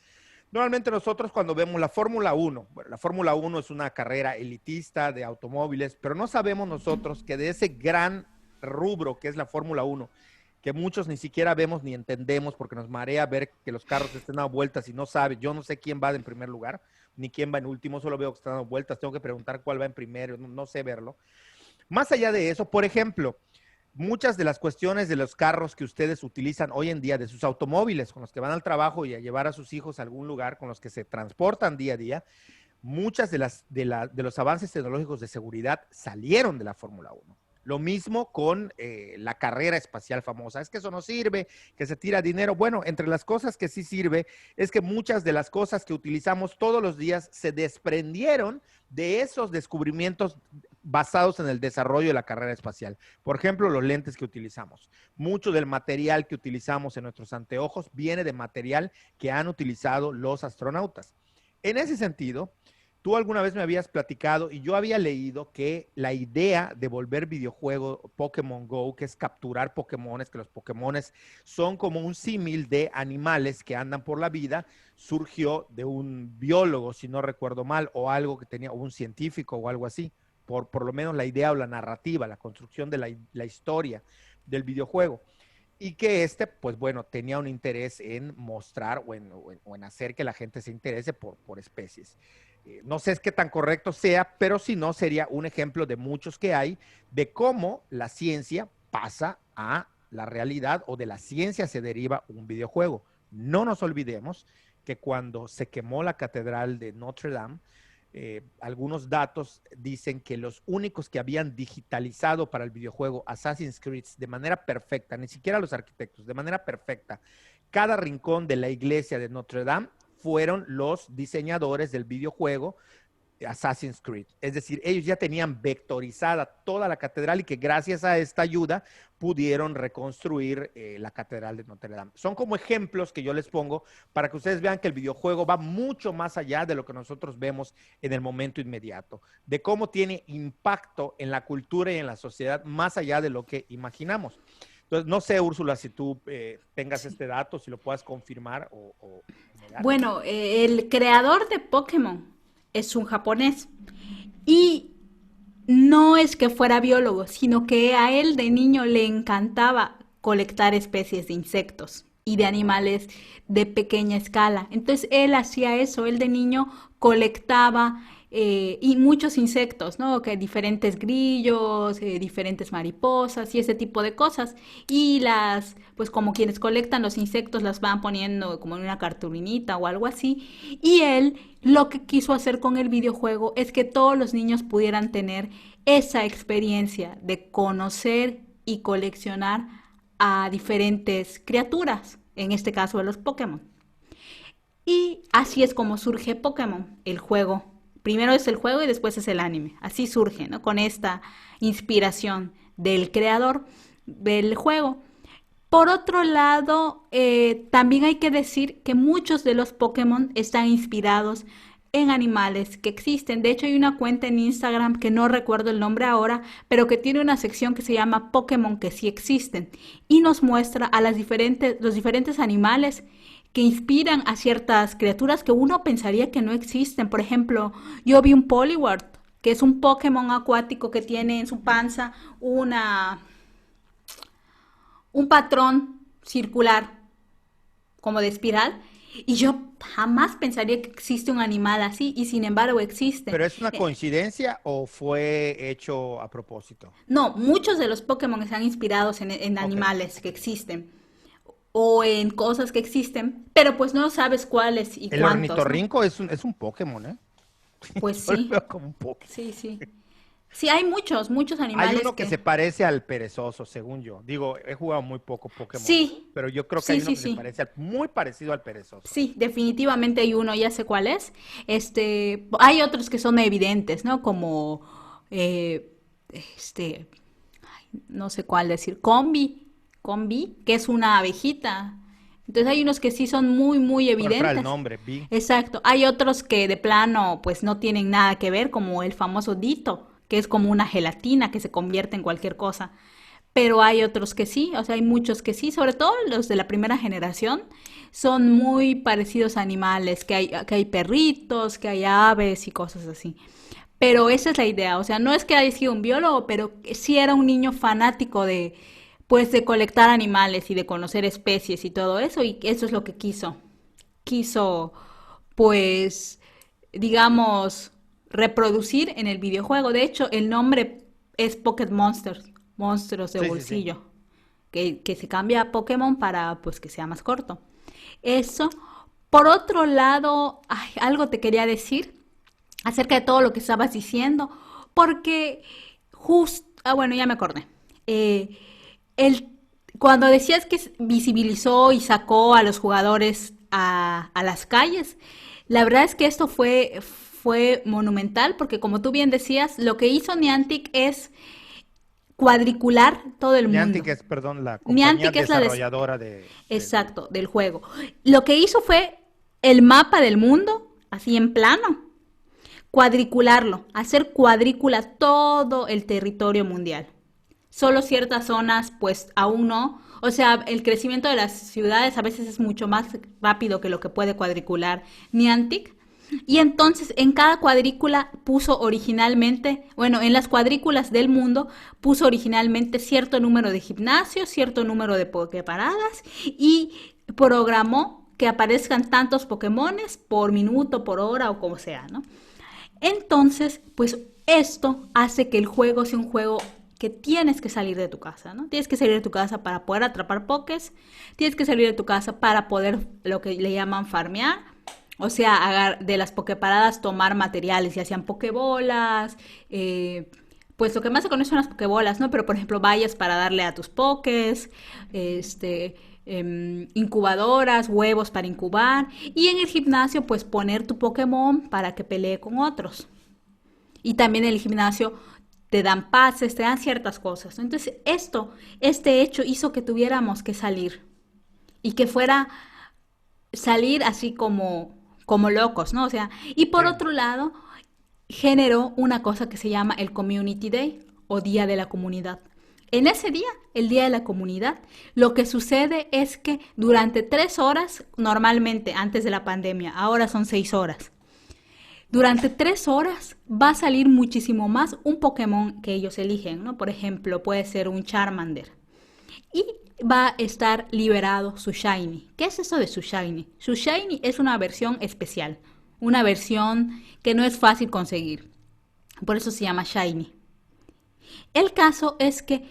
Speaker 1: Normalmente nosotros cuando vemos la Fórmula 1, bueno, la Fórmula 1 es una carrera elitista de automóviles, pero no sabemos nosotros que de ese gran rubro que es la Fórmula 1, que muchos ni siquiera vemos ni entendemos porque nos marea ver que los carros estén dando vueltas y no sabe, yo no sé quién va en primer lugar, ni quién va en último, solo veo que están dando vueltas, tengo que preguntar cuál va en primero, no sé verlo. Más allá de eso, por ejemplo, muchas de las cuestiones de los carros que ustedes utilizan hoy en día, de sus automóviles con los que van al trabajo y a llevar a sus hijos a algún lugar, con los que se transportan día a día, muchas de los avances tecnológicos de seguridad salieron de la Fórmula 1. Lo mismo con la carrera espacial famosa. Es que eso no sirve, que se tira dinero. Bueno, entre las cosas que sí sirve es que muchas de las cosas que utilizamos todos los días se desprendieron de esos descubrimientos basados en el desarrollo de la carrera espacial. Por ejemplo, los lentes que utilizamos. Mucho del material que utilizamos en nuestros anteojos viene de material que han utilizado los astronautas. En ese sentido, tú alguna vez me habías platicado y yo había leído que la idea de volver videojuego Pokémon Go, que es capturar Pokémones, que los Pokémones son como un símil de animales que andan por la vida, surgió de un biólogo, si no recuerdo mal, o algo que tenía, o un científico o algo así, por lo menos la idea o la narrativa, la construcción de la historia del videojuego. Y que pues bueno, tenía un interés en mostrar o en hacer que la gente se interese por especies. No sé qué tan correcto sea, pero si no, sería un ejemplo de muchos que hay de cómo la ciencia pasa a la realidad o de la ciencia se deriva un videojuego. No nos olvidemos que cuando se quemó la catedral de Notre Dame, algunos datos dicen que los únicos que habían digitalizado para el videojuego Assassin's Creed de manera perfecta, ni siquiera los arquitectos, de manera perfecta, cada rincón de la iglesia de Notre Dame fueron los diseñadores del videojuego Assassin's Creed. Es decir, ellos ya tenían vectorizada toda la catedral y que gracias a esta ayuda pudieron reconstruir la catedral de Notre Dame. Son como ejemplos que yo les pongo para que ustedes vean que el videojuego va mucho más allá de lo que nosotros vemos en el momento inmediato, de cómo tiene impacto en la cultura y en la sociedad más allá de lo que imaginamos. Entonces, no sé, Úrsula, si tú tengas este dato, si lo puedas confirmar o negar.
Speaker 2: Bueno, el creador de Pokémon es un japonés y no es que fuera biólogo, sino que a él de niño le encantaba colectar especies de insectos y de animales de pequeña escala. Entonces él hacía eso, él de niño colectaba y muchos insectos, ¿no? Que diferentes grillos, diferentes mariposas y ese tipo de cosas. Y pues como quienes colectan los insectos las van poniendo como en una cartulinita o algo así. Y él lo que quiso hacer con el videojuego es que todos los niños pudieran tener esa experiencia de conocer y coleccionar a diferentes criaturas, en este caso de los Pokémon. Y así es como surge Pokémon, el juego. Primero es el juego y después es el anime. Así surge, ¿no? Con esta inspiración del creador del juego. Por otro lado, también hay que decir que muchos de los Pokémon están inspirados en animales que existen. De hecho, hay una cuenta en Instagram que no recuerdo el nombre ahora, pero que tiene una sección que se llama Pokémon que sí existen y nos muestra a los diferentes animales que inspiran a ciertas criaturas que uno pensaría que no existen. Por ejemplo, yo vi un Poliwhirl, que es un Pokémon acuático que tiene en su panza un patrón circular, como de espiral, y yo jamás pensaría que existe un animal así, y sin embargo existe.
Speaker 1: ¿Pero es una coincidencia o fue hecho a propósito?
Speaker 2: No, muchos de los Pokémon están inspirados en
Speaker 1: Ok,
Speaker 2: animales que existen, o en cosas que existen, pero pues no sabes cuáles y
Speaker 1: el
Speaker 2: cuántos, ¿no?
Speaker 1: ornitorrinco es un Pokémon, ¿eh?
Speaker 2: Pues
Speaker 1: Yo lo
Speaker 2: sí,
Speaker 1: veo como un Pokémon.
Speaker 2: sí, sí. Sí, hay muchos
Speaker 1: Hay
Speaker 2: animales
Speaker 1: uno que se
Speaker 2: que...
Speaker 1: parece al perezoso, según yo. Digo, he jugado muy poco Pokémon Go,
Speaker 2: Sí,
Speaker 1: pero yo creo que
Speaker 2: sí,
Speaker 1: hay uno
Speaker 2: sí,
Speaker 1: que se
Speaker 2: sí.
Speaker 1: parece muy parecido al perezoso.
Speaker 2: Sí, definitivamente hay uno, ya sé cuál es. Hay otros que son evidentes, ¿no? Como, eh, este, no sé cuál decir, combi, que es una abejita. Entonces hay unos que sí son muy, muy
Speaker 1: ¿Cuál fuera el
Speaker 2: evidentes.
Speaker 1: nombre? Vi.
Speaker 2: Exacto. Hay otros que de plano, pues no tienen nada que ver, como el famoso Dito, que es como una gelatina que se convierte en cualquier cosa. Pero hay otros que sí, o sea, hay muchos que sí, sobre todo los de la primera generación, son muy parecidos a animales, que hay perritos, que hay aves y cosas así. Pero esa es la idea, o sea, no es que haya sido un biólogo, pero sí era un niño fanático pues, de colectar animales y de conocer especies y todo eso, y eso es lo que quiso. Quiso, pues, digamos, reproducir en el videojuego. De hecho, el nombre es Pocket Monsters, monstruos de
Speaker 1: Sí, sí, sí.
Speaker 2: bolsillo, que se cambia a Pokémon para pues que sea más corto. Eso. Por otro lado, ay, algo te quería decir acerca de todo lo que estabas diciendo, porque justo, bueno, ya me acordé. Eh, el, Cuando decías que visibilizó y sacó a los jugadores a las calles, la verdad es que esto fue monumental, porque como tú bien decías, lo que hizo Niantic es cuadricular todo el
Speaker 1: Niantic
Speaker 2: mundo.
Speaker 1: es, perdón, la compañía
Speaker 2: Niantic es
Speaker 1: desarrolladora del...
Speaker 2: exacto, del juego. Lo que hizo fue el mapa del mundo, así en plano, cuadricularlo, hacer cuadrícula todo el territorio mundial. Solo ciertas zonas, pues aún no. O sea, el crecimiento de las ciudades a veces es mucho más rápido que lo que puede cuadricular Niantic. Y entonces en cada cuadrícula puso originalmente, bueno, en las cuadrículas del mundo puso originalmente cierto número de gimnasios, cierto número de poképaradas y programó que aparezcan tantos Pokémones por minuto, por hora o como sea, ¿no? Entonces, pues esto hace que el juego sea un juego que tienes que salir de tu casa, ¿no? Tienes que salir de tu casa para poder atrapar pokés, tienes que salir de tu casa para poder lo que le llaman farmear, o sea, de las poképaradas tomar materiales, ya sean pokebolas, pues lo que más se conoce son las pokebolas, ¿no? Pero por ejemplo, vallas para darle a tus pokés, incubadoras, huevos para incubar, y en el gimnasio, pues poner tu Pokémon para que pelee con otros. Y también en el gimnasio te dan pases, te dan ciertas cosas, ¿no? Entonces, este hecho hizo que tuviéramos que salir y que fuera salir así como locos, ¿no? O sea, y por
Speaker 1: Sí.
Speaker 2: otro lado, generó una cosa que se llama el Community Day o Día de la Comunidad. En ese día, el Día de la Comunidad, lo que sucede es que durante 3 horas, normalmente antes de la pandemia, ahora son 6 horas, durante 3 horas va a salir muchísimo más un Pokémon que ellos eligen, ¿no? Por ejemplo, puede ser un Charmander. Y va a estar liberado su Shiny. ¿Qué es eso de su Shiny? Su Shiny es una versión especial, una versión que no es fácil conseguir. Por eso se llama Shiny. El caso es que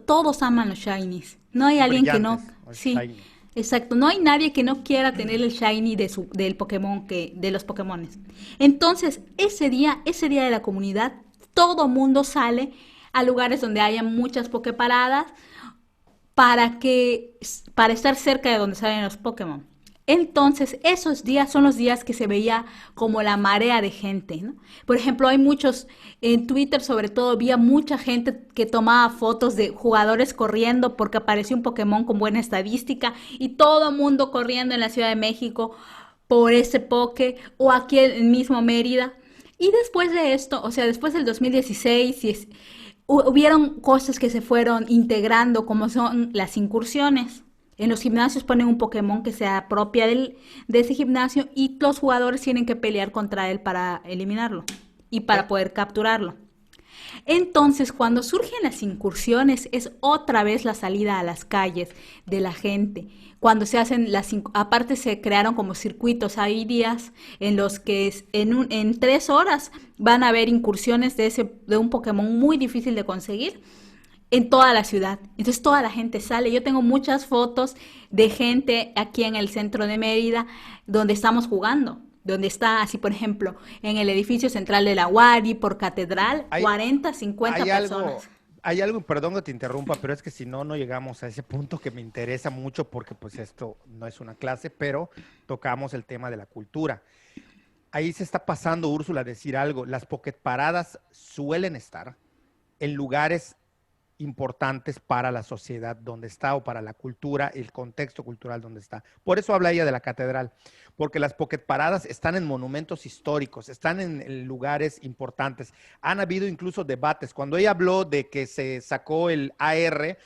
Speaker 2: todos aman los Shinies. No hay
Speaker 1: Son
Speaker 2: alguien que no,
Speaker 1: brillantes, o
Speaker 2: sí,
Speaker 1: shiny.
Speaker 2: exacto, no hay nadie que no quiera tener el Shiny del Pokémon, de los Pokémones. Entonces, ese día de la comunidad, todo mundo sale a lugares donde haya muchas Poképaradas para que, para estar cerca de donde salen los Pokémon. Entonces, esos días son los días que se veía como la marea de gente, ¿no? Por ejemplo, hay muchos, en Twitter sobre todo, había mucha gente que tomaba fotos de jugadores corriendo porque apareció un Pokémon con buena estadística y todo el mundo corriendo en la Ciudad de México por ese Poké o aquí en mismo Mérida. Y después de esto, o sea, después del 2016, hubieron cosas que se fueron integrando, como son las incursiones. En los gimnasios ponen un Pokémon que se apropia de ese gimnasio y los jugadores tienen que pelear contra él para eliminarlo y para
Speaker 1: Eh,
Speaker 2: poder capturarlo. Entonces, cuando surgen las incursiones, es otra vez la salida a las calles de la gente. Cuando se hacen aparte se crearon como circuitos, hay días en los que en 3 horas van a haber incursiones de un Pokémon muy difícil de conseguir en toda la ciudad. Entonces toda la gente sale. Yo tengo muchas fotos de gente aquí en el centro de Mérida donde estamos jugando. Donde está, así por ejemplo, en el edificio central de la UARI, por Catedral,
Speaker 1: hay,
Speaker 2: 40, 50
Speaker 1: hay algo,
Speaker 2: personas.
Speaker 1: hay algo, perdón que te interrumpa, pero es que si no, no llegamos a ese punto que me interesa mucho porque pues esto no es una clase, pero tocamos el tema de la cultura. Ahí se está pasando, Úrsula, a decir algo. Las pocket paradas suelen estar en lugares importantes para la sociedad donde está o para la cultura, el contexto cultural donde está. Por eso habla ella de la catedral, porque las pocket paradas están en monumentos históricos, están en lugares importantes. Han habido incluso debates. Cuando ella habló de que se sacó el AR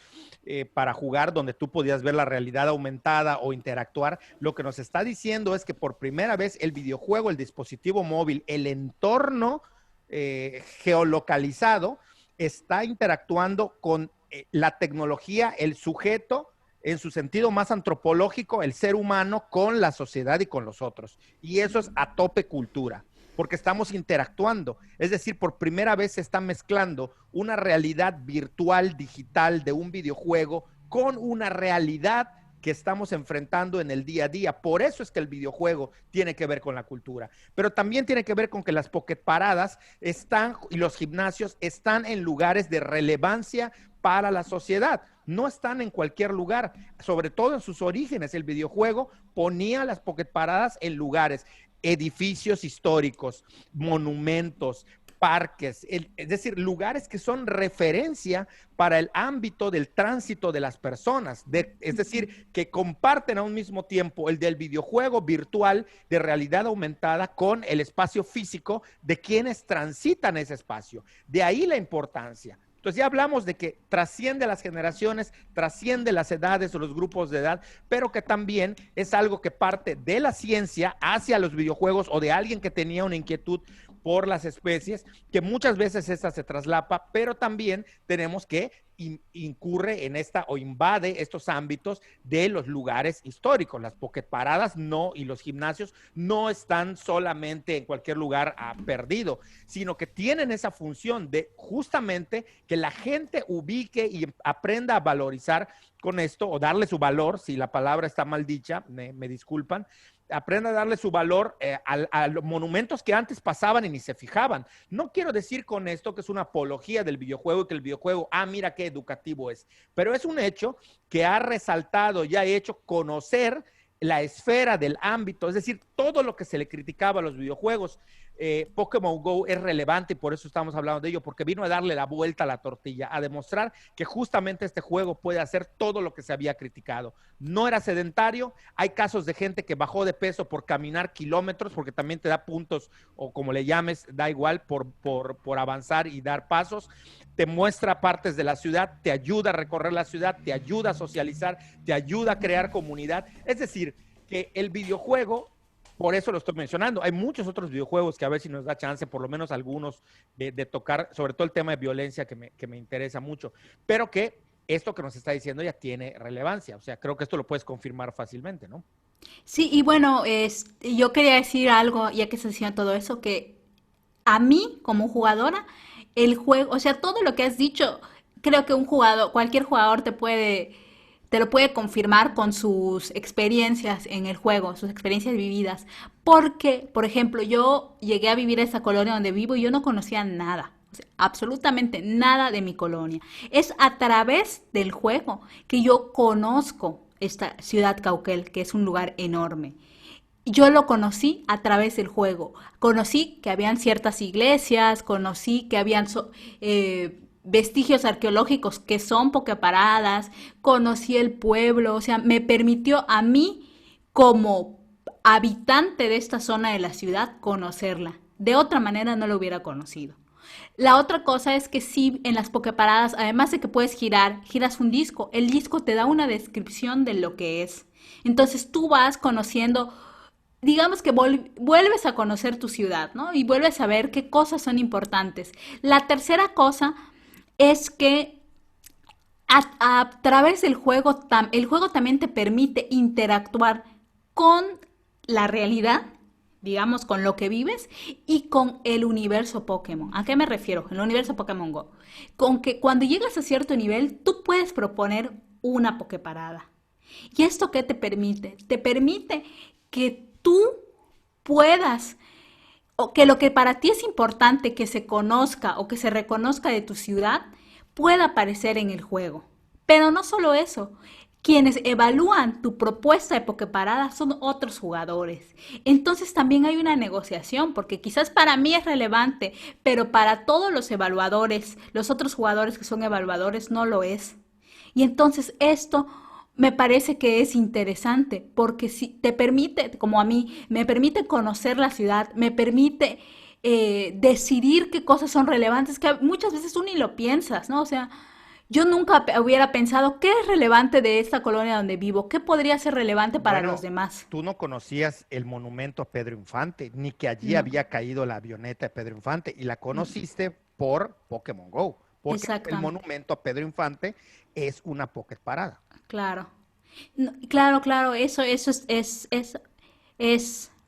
Speaker 1: para jugar, donde tú podías ver la realidad aumentada o interactuar, lo que nos está diciendo es que por primera vez el videojuego, el dispositivo móvil, el entorno geolocalizado, está interactuando con la tecnología, el sujeto, en su sentido más antropológico, el ser humano, con la sociedad y con los otros. Y eso es a tope cultura. porque estamos interactuando. Es decir, por primera vez se está mezclando una realidad virtual, digital de un videojuego con una realidad que estamos enfrentando en el día a día. Por eso es que el videojuego tiene que ver con la cultura, pero también tiene que ver con que las pocket paradas están y los gimnasios están en lugares de relevancia para la sociedad. No están en cualquier lugar, sobre todo en sus orígenes. El videojuego ponía las pocket paradas en lugares, edificios históricos, monumentos, parques, es decir, lugares que son referencia para el ámbito del tránsito de las personas, es decir, que comparten a un mismo tiempo el del videojuego virtual de realidad aumentada con el espacio físico de quienes transitan ese espacio. De ahí la importancia. Entonces ya hablamos de que trasciende las generaciones, trasciende las edades o los grupos de edad, pero que también es algo que parte de la ciencia hacia los videojuegos o de alguien que tenía una inquietud por las especies, que muchas veces esta se traslapa, pero también tenemos que incurre en esta o invade estos ámbitos de los lugares históricos. Las pocket paradas no, y los gimnasios no están solamente en cualquier lugar perdido, sino que tienen esa función de justamente que la gente ubique y aprenda a valorizar con esto, o darle su valor, si la palabra está mal dicha, me disculpan, aprenda a darle su valor a los monumentos que antes pasaban y ni se fijaban. No quiero decir con esto que es una apología del videojuego y que el videojuego, mira qué educativo es, pero es un hecho que ha resaltado y ha hecho conocer la esfera del ámbito, es decir, todo lo que se le criticaba a los videojuegos. Pokémon Go es relevante y por eso estamos hablando de ello, porque vino a darle la vuelta a la tortilla, a demostrar que justamente este juego puede hacer todo lo que se había criticado. No era sedentario, hay casos de gente que bajó de peso por caminar kilómetros, porque también te da puntos, o como le llames, da igual, por avanzar y dar pasos. Te muestra partes de la ciudad, te ayuda a recorrer la ciudad, te ayuda a socializar, te ayuda a crear comunidad. Es decir, que el videojuego, por eso lo estoy mencionando, hay muchos otros videojuegos que a ver si nos da chance, por lo menos algunos, de tocar, sobre todo el tema de violencia que me interesa mucho, pero que esto que nos está diciendo ya tiene relevancia. O sea, creo que esto lo puedes confirmar fácilmente, ¿no?
Speaker 2: Sí, y bueno, yo quería decir algo, ya que se decía todo eso, que a mí, como jugadora, el juego, o sea, todo lo que has dicho, creo que un jugador, cualquier jugador te lo puede confirmar con sus experiencias en el juego, sus experiencias vividas. Porque, por ejemplo, yo llegué a vivir en esa colonia donde vivo y yo no conocía nada. O sea, absolutamente nada de mi colonia. Es a través del juego que yo conozco esta ciudad Cauquel, que es un lugar enorme. Yo lo conocí a través del juego. Conocí que habían ciertas iglesias, conocí que habían vestigios arqueológicos que son pokeparadas, conocí el pueblo, o sea, me permitió a mí como habitante de esta zona de la ciudad conocerla. De otra manera no lo hubiera conocido. La otra cosa es que sí, en las pokeparadas, además de que puedes girar, giras un disco, el disco te da una descripción de lo que es. Entonces tú vas conociendo, digamos que vuelves a conocer tu ciudad, ¿no? Y vuelves a ver qué cosas son importantes. La tercera cosa es que a través del juego, el juego también te permite interactuar con la realidad, digamos, con lo que vives y con el universo Pokémon. ¿A qué me refiero? El universo Pokémon Go. Con que cuando llegas a cierto nivel, tú puedes proponer una Poképarada. ¿Y esto qué te permite? Te permite que tú puedas, o que lo que para ti es importante que se conozca o que se reconozca de tu ciudad, pueda aparecer en el juego. Pero no solo eso, quienes evalúan tu propuesta de Pokeparada son otros jugadores. Entonces también hay una negociación, porque quizás para mí es relevante, pero para todos los evaluadores, los otros jugadores que son evaluadores, no lo es. Y entonces esto me parece que es interesante, porque si te permite, como a mí, me permite conocer la ciudad, me permite decidir qué cosas son relevantes, que muchas veces tú ni lo piensas, ¿no? O sea, yo nunca hubiera pensado qué es relevante de esta colonia donde vivo, qué podría ser relevante para los
Speaker 1: Bueno,
Speaker 2: demás.
Speaker 1: tú no conocías el monumento a Pedro Infante, ni que allí
Speaker 2: No,
Speaker 1: había caído la avioneta de Pedro Infante, y la
Speaker 2: mm,
Speaker 1: conociste por Pokémon Go, porque el
Speaker 2: exactamente,
Speaker 1: monumento a Pedro Infante es una Pocket Parada.
Speaker 2: claro. No, claro, claro, eso es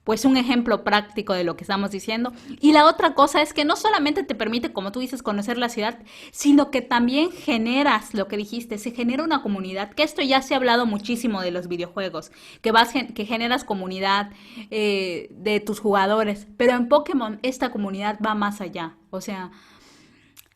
Speaker 2: pues un ejemplo práctico de lo que estamos diciendo. Y la otra cosa es que no solamente te permite, como tú dices, conocer la ciudad, sino que también generas lo que dijiste, se genera una comunidad, que esto ya se ha hablado muchísimo de los videojuegos, que generas comunidad de tus jugadores, pero en Pokémon esta comunidad va más allá, o sea,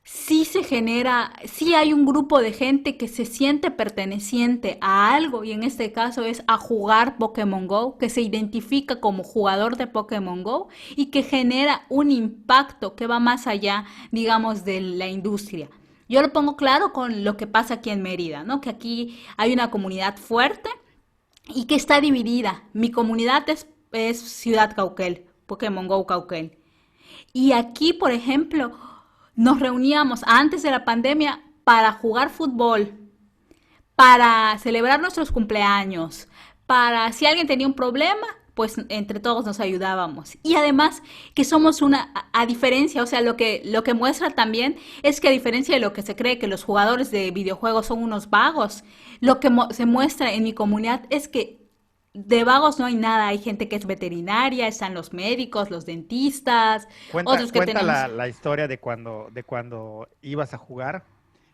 Speaker 2: sí se genera, sí hay un grupo de gente que se siente perteneciente a algo, y en este caso es a jugar Pokémon Go, que se identifica como jugador de Pokémon Go y que genera un impacto que va más allá, digamos, de la industria. Yo lo pongo claro con lo que pasa aquí en Mérida, ¿no? Que aquí hay una comunidad fuerte y que está dividida. Mi comunidad es Ciudad Cauquel, Pokémon Go Cauquel. Y aquí, por ejemplo, nos reuníamos antes de la pandemia para jugar fútbol, para celebrar nuestros cumpleaños, para si alguien tenía un problema, pues entre todos nos ayudábamos. Y además que somos a diferencia, o sea, lo que muestra también es que a diferencia de lo que se cree que los jugadores de videojuegos son unos vagos, lo que se muestra en mi comunidad es que de vagos no hay nada, hay gente que es veterinaria, están los médicos, los dentistas,
Speaker 1: Cuenta,
Speaker 2: otros que
Speaker 1: cuenta
Speaker 2: tenemos.
Speaker 1: la historia de cuando ibas a jugar.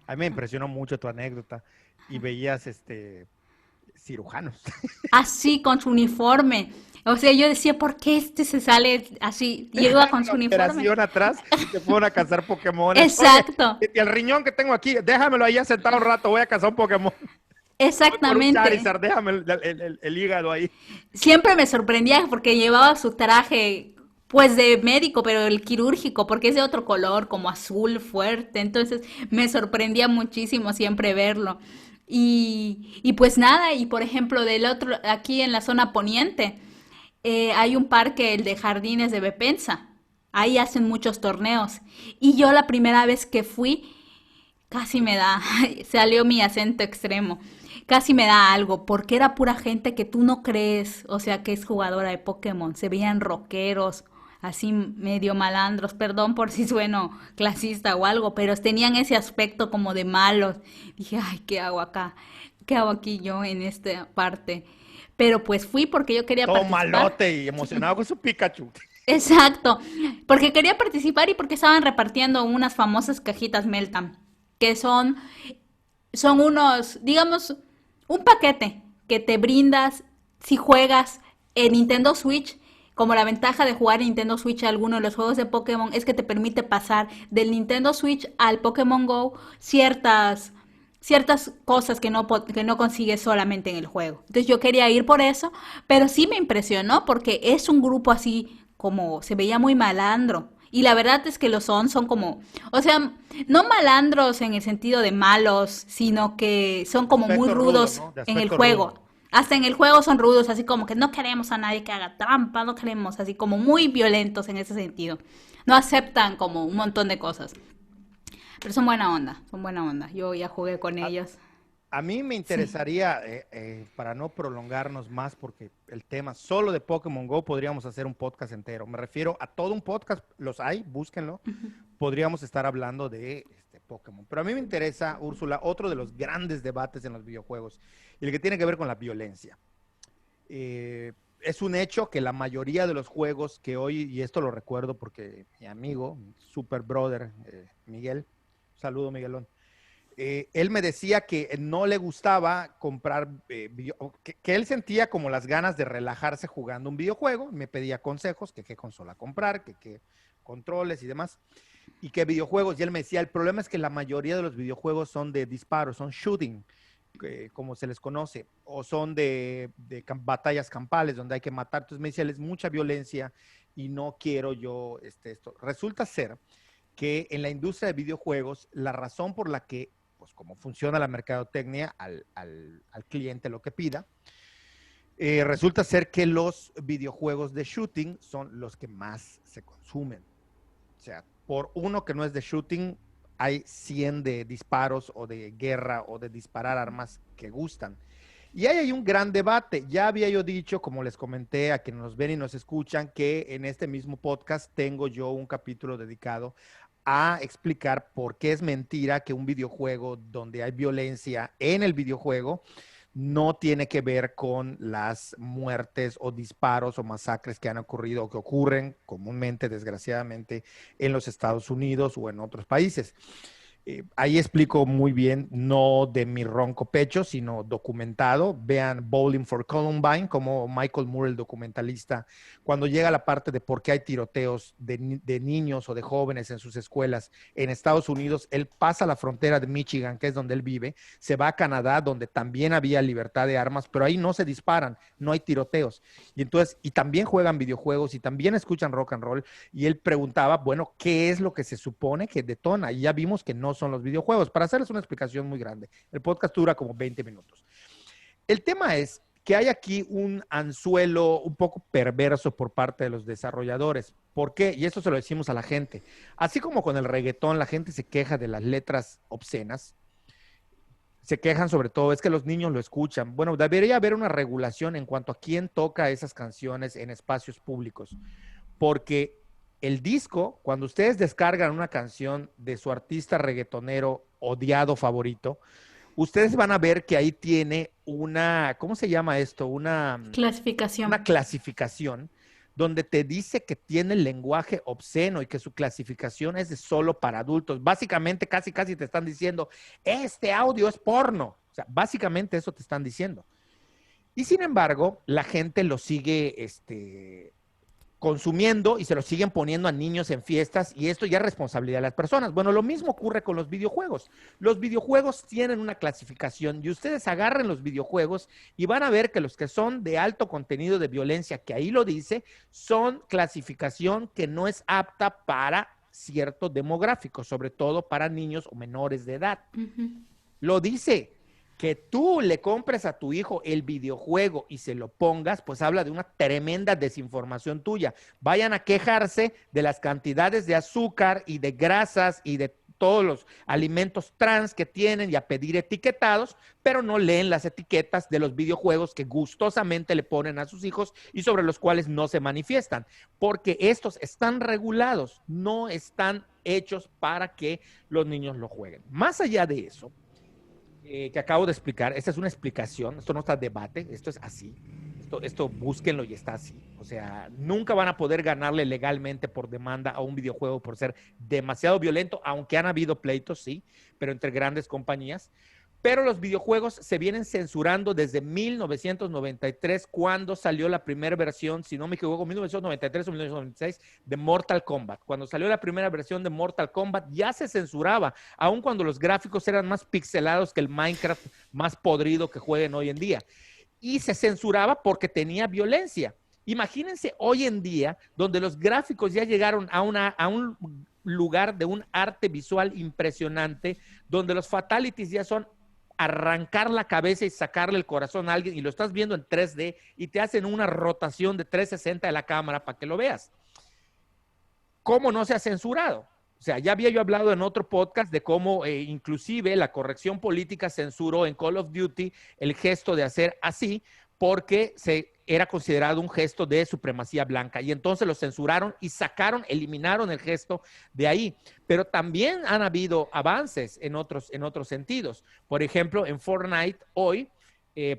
Speaker 1: A mí me impresionó mucho tu anécdota y veías cirujanos.
Speaker 2: Así con su uniforme. O sea, yo decía, ¿por qué este se sale así? Llega
Speaker 1: Dejando
Speaker 2: con
Speaker 1: la
Speaker 2: su uniforme.
Speaker 1: operación atrás y te fueron a cazar Pokémones. Oye,
Speaker 2: Exacto,
Speaker 1: y el riñón que tengo aquí, déjamelo ahí sentado un rato, voy a cazar un Pokémon. Voy por un
Speaker 2: exactamente.
Speaker 1: Charizard, déjame el hígado ahí.
Speaker 2: Siempre me sorprendía porque llevaba su traje, pues de médico, pero el quirúrgico, porque es de otro color, como azul fuerte. Entonces me sorprendía muchísimo siempre verlo. Y pues nada, y por ejemplo, del otro, aquí en la zona poniente, hay un parque, el de Jardines de Bepensa. Ahí hacen muchos torneos. Y yo la primera vez que fui, casi me da, salió mi acento extremo, casi me da algo, porque era pura gente que tú no crees, o sea, que es jugadora de Pokémon. Se veían rockeros, así medio malandros, perdón por si sueno clasista o algo, pero tenían ese aspecto como de malos. Dije, ay, ¿qué hago acá? ¿Qué hago aquí yo en esta parte? Pero pues fui porque yo quería
Speaker 1: Todo
Speaker 2: participar.
Speaker 1: malote y emocionado con su Pikachu.
Speaker 2: Exacto, porque quería participar y porque estaban repartiendo unas famosas cajitas Meltam, que son unos, digamos, un paquete que te brindas si juegas en Nintendo Switch. Como la ventaja de jugar en Nintendo Switch a alguno de los juegos de Pokémon es que te permite pasar del Nintendo Switch al Pokémon Go ciertas cosas que no consigues solamente en el juego. Entonces yo quería ir por eso, pero sí me impresionó porque es un grupo así como se veía muy malandro. Y la verdad es que son como, o sea, no malandros en el sentido de malos, sino que son como muy
Speaker 1: Aspecto rudo,
Speaker 2: rudos
Speaker 1: ¿no? De
Speaker 2: en el
Speaker 1: aspecto rudo.
Speaker 2: juego. Hasta en el juego son rudos, así como que no queremos a nadie que haga trampa, no queremos, así como muy violentos en ese sentido. No aceptan como un montón de cosas. Pero son buena onda, son buena onda. Yo ya jugué con
Speaker 1: A,
Speaker 2: ellos.
Speaker 1: a mí me
Speaker 2: Sí.
Speaker 1: interesaría, para no prolongarnos más, porque el tema solo de Pokémon Go podríamos hacer un podcast entero. Me refiero a todo un podcast, los hay, búsquenlo. Podríamos estar hablando de Pokémon. Pero a mí me interesa, Úrsula, otro de los grandes debates en los videojuegos, y el que tiene que ver con la violencia. Es un hecho que la mayoría de los juegos que hoy, y esto lo recuerdo porque mi amigo, mi super brother, Miguel, saludo Miguelón, él me decía que no le gustaba comprar, que él sentía como las ganas de relajarse jugando un videojuego, me pedía consejos, que qué consola comprar, que qué controles y demás, y qué videojuegos, y él me decía, el problema es que la mayoría de los videojuegos son de disparos, son shooting, como se les conoce, o son de batallas campales donde hay que matar. Entonces me decía, es mucha violencia y no quiero yo esto. Resulta ser que en la industria de videojuegos, la razón por la que, pues como funciona la mercadotecnia, al cliente lo que pida, resulta ser que los videojuegos de shooting son los que más se consumen. O sea, por uno que no es de shooting, hay 100 de disparos o de guerra o de disparar armas que gustan. Y ahí hay un gran debate. Ya había yo dicho, como les comenté a quienes nos ven y nos escuchan, que en este mismo podcast tengo yo un capítulo dedicado a explicar por qué es mentira que un videojuego donde hay violencia en el videojuego no tiene que ver con las muertes o disparos o masacres que han ocurrido o que ocurren comúnmente, desgraciadamente, en los Estados Unidos o en otros países. Ahí explico muy bien, no de mi ronco pecho, sino documentado. Vean Bowling for Columbine, como Michael Moore, el documentalista, cuando llega a la parte de por qué hay tiroteos de niños o de jóvenes en sus escuelas en Estados Unidos, él pasa la frontera de Michigan, que es donde él vive, se va a Canadá, donde también había libertad de armas, pero ahí no se disparan, no hay tiroteos. Y entonces, y también juegan videojuegos y también escuchan rock and roll. Y él preguntaba, bueno, ¿qué es lo que se supone que detona? Y ya vimos que no son los videojuegos. Para hacerles una explicación muy grande, el podcast dura como 20 minutos. El tema es que hay aquí un anzuelo un poco perverso por parte de los desarrolladores. ¿Por qué? Y esto se lo decimos a la gente. Así como con el reggaetón, la gente se queja de las letras obscenas, se quejan sobre todo, es que los niños lo escuchan. Bueno, debería haber una regulación en cuanto a quién toca esas canciones en espacios públicos, porque el disco, cuando ustedes descargan una canción de su artista reggaetonero odiado favorito, ustedes van a ver que ahí tiene una, ¿cómo se llama esto? Una
Speaker 2: Clasificación.
Speaker 1: clasificación donde te dice que tiene el lenguaje obsceno y que su clasificación es de solo para adultos. Básicamente, casi, casi te están diciendo, este audio es porno. O sea, básicamente eso te están diciendo. Y sin embargo, la gente lo sigue consumiendo y se lo siguen poniendo a niños en fiestas y esto ya es responsabilidad de las personas. Bueno, lo mismo ocurre con los videojuegos. Los videojuegos tienen una clasificación y ustedes agarren los videojuegos y van a ver que los que son de alto contenido de violencia, que ahí lo dice, son clasificación que no es apta para cierto demográfico, sobre todo para niños o menores de edad.
Speaker 2: Ujú.
Speaker 1: Lo dice. Que tú le compres a tu hijo el videojuego y se lo pongas, pues habla de una tremenda desinformación tuya. Vayan a quejarse de las cantidades de azúcar y de grasas y de todos los alimentos trans que tienen y a pedir etiquetados, pero no leen las etiquetas de los videojuegos que gustosamente le ponen a sus hijos y sobre los cuales no se manifiestan, porque estos están regulados, no están hechos para que los niños lo jueguen. Más allá de eso, que acabo de explicar, esta es una explicación, esto no está debate, esto es así, esto búsquenlo y está así. O sea, nunca van a poder ganarle legalmente por demanda a un videojuego por ser demasiado violento, aunque han habido pleitos, sí, pero entre grandes compañías. Pero los videojuegos se vienen censurando desde 1993, cuando salió la primera versión, si no me equivoco, 1993 o 1996, de Mortal Kombat. Cuando salió la primera versión de Mortal Kombat, ya se censuraba, aun cuando los gráficos eran más pixelados que el Minecraft más podrido que jueguen hoy en día. Y se censuraba porque tenía violencia. Imagínense hoy en día, donde los gráficos ya llegaron a un lugar de un arte visual impresionante, donde los fatalities ya son arrancar la cabeza y sacarle el corazón a alguien y lo estás viendo en 3D y te hacen una rotación de 360 de la cámara para que lo veas. ¿Cómo no se ha censurado? O sea, ya había yo hablado en otro podcast de cómo inclusive la corrección política censuró en Call of Duty el gesto de hacer así porque era considerado un gesto de supremacía blanca y entonces lo censuraron y eliminaron el gesto de ahí. Pero también han habido avances en otros sentidos. Por ejemplo, en Fortnite hoy,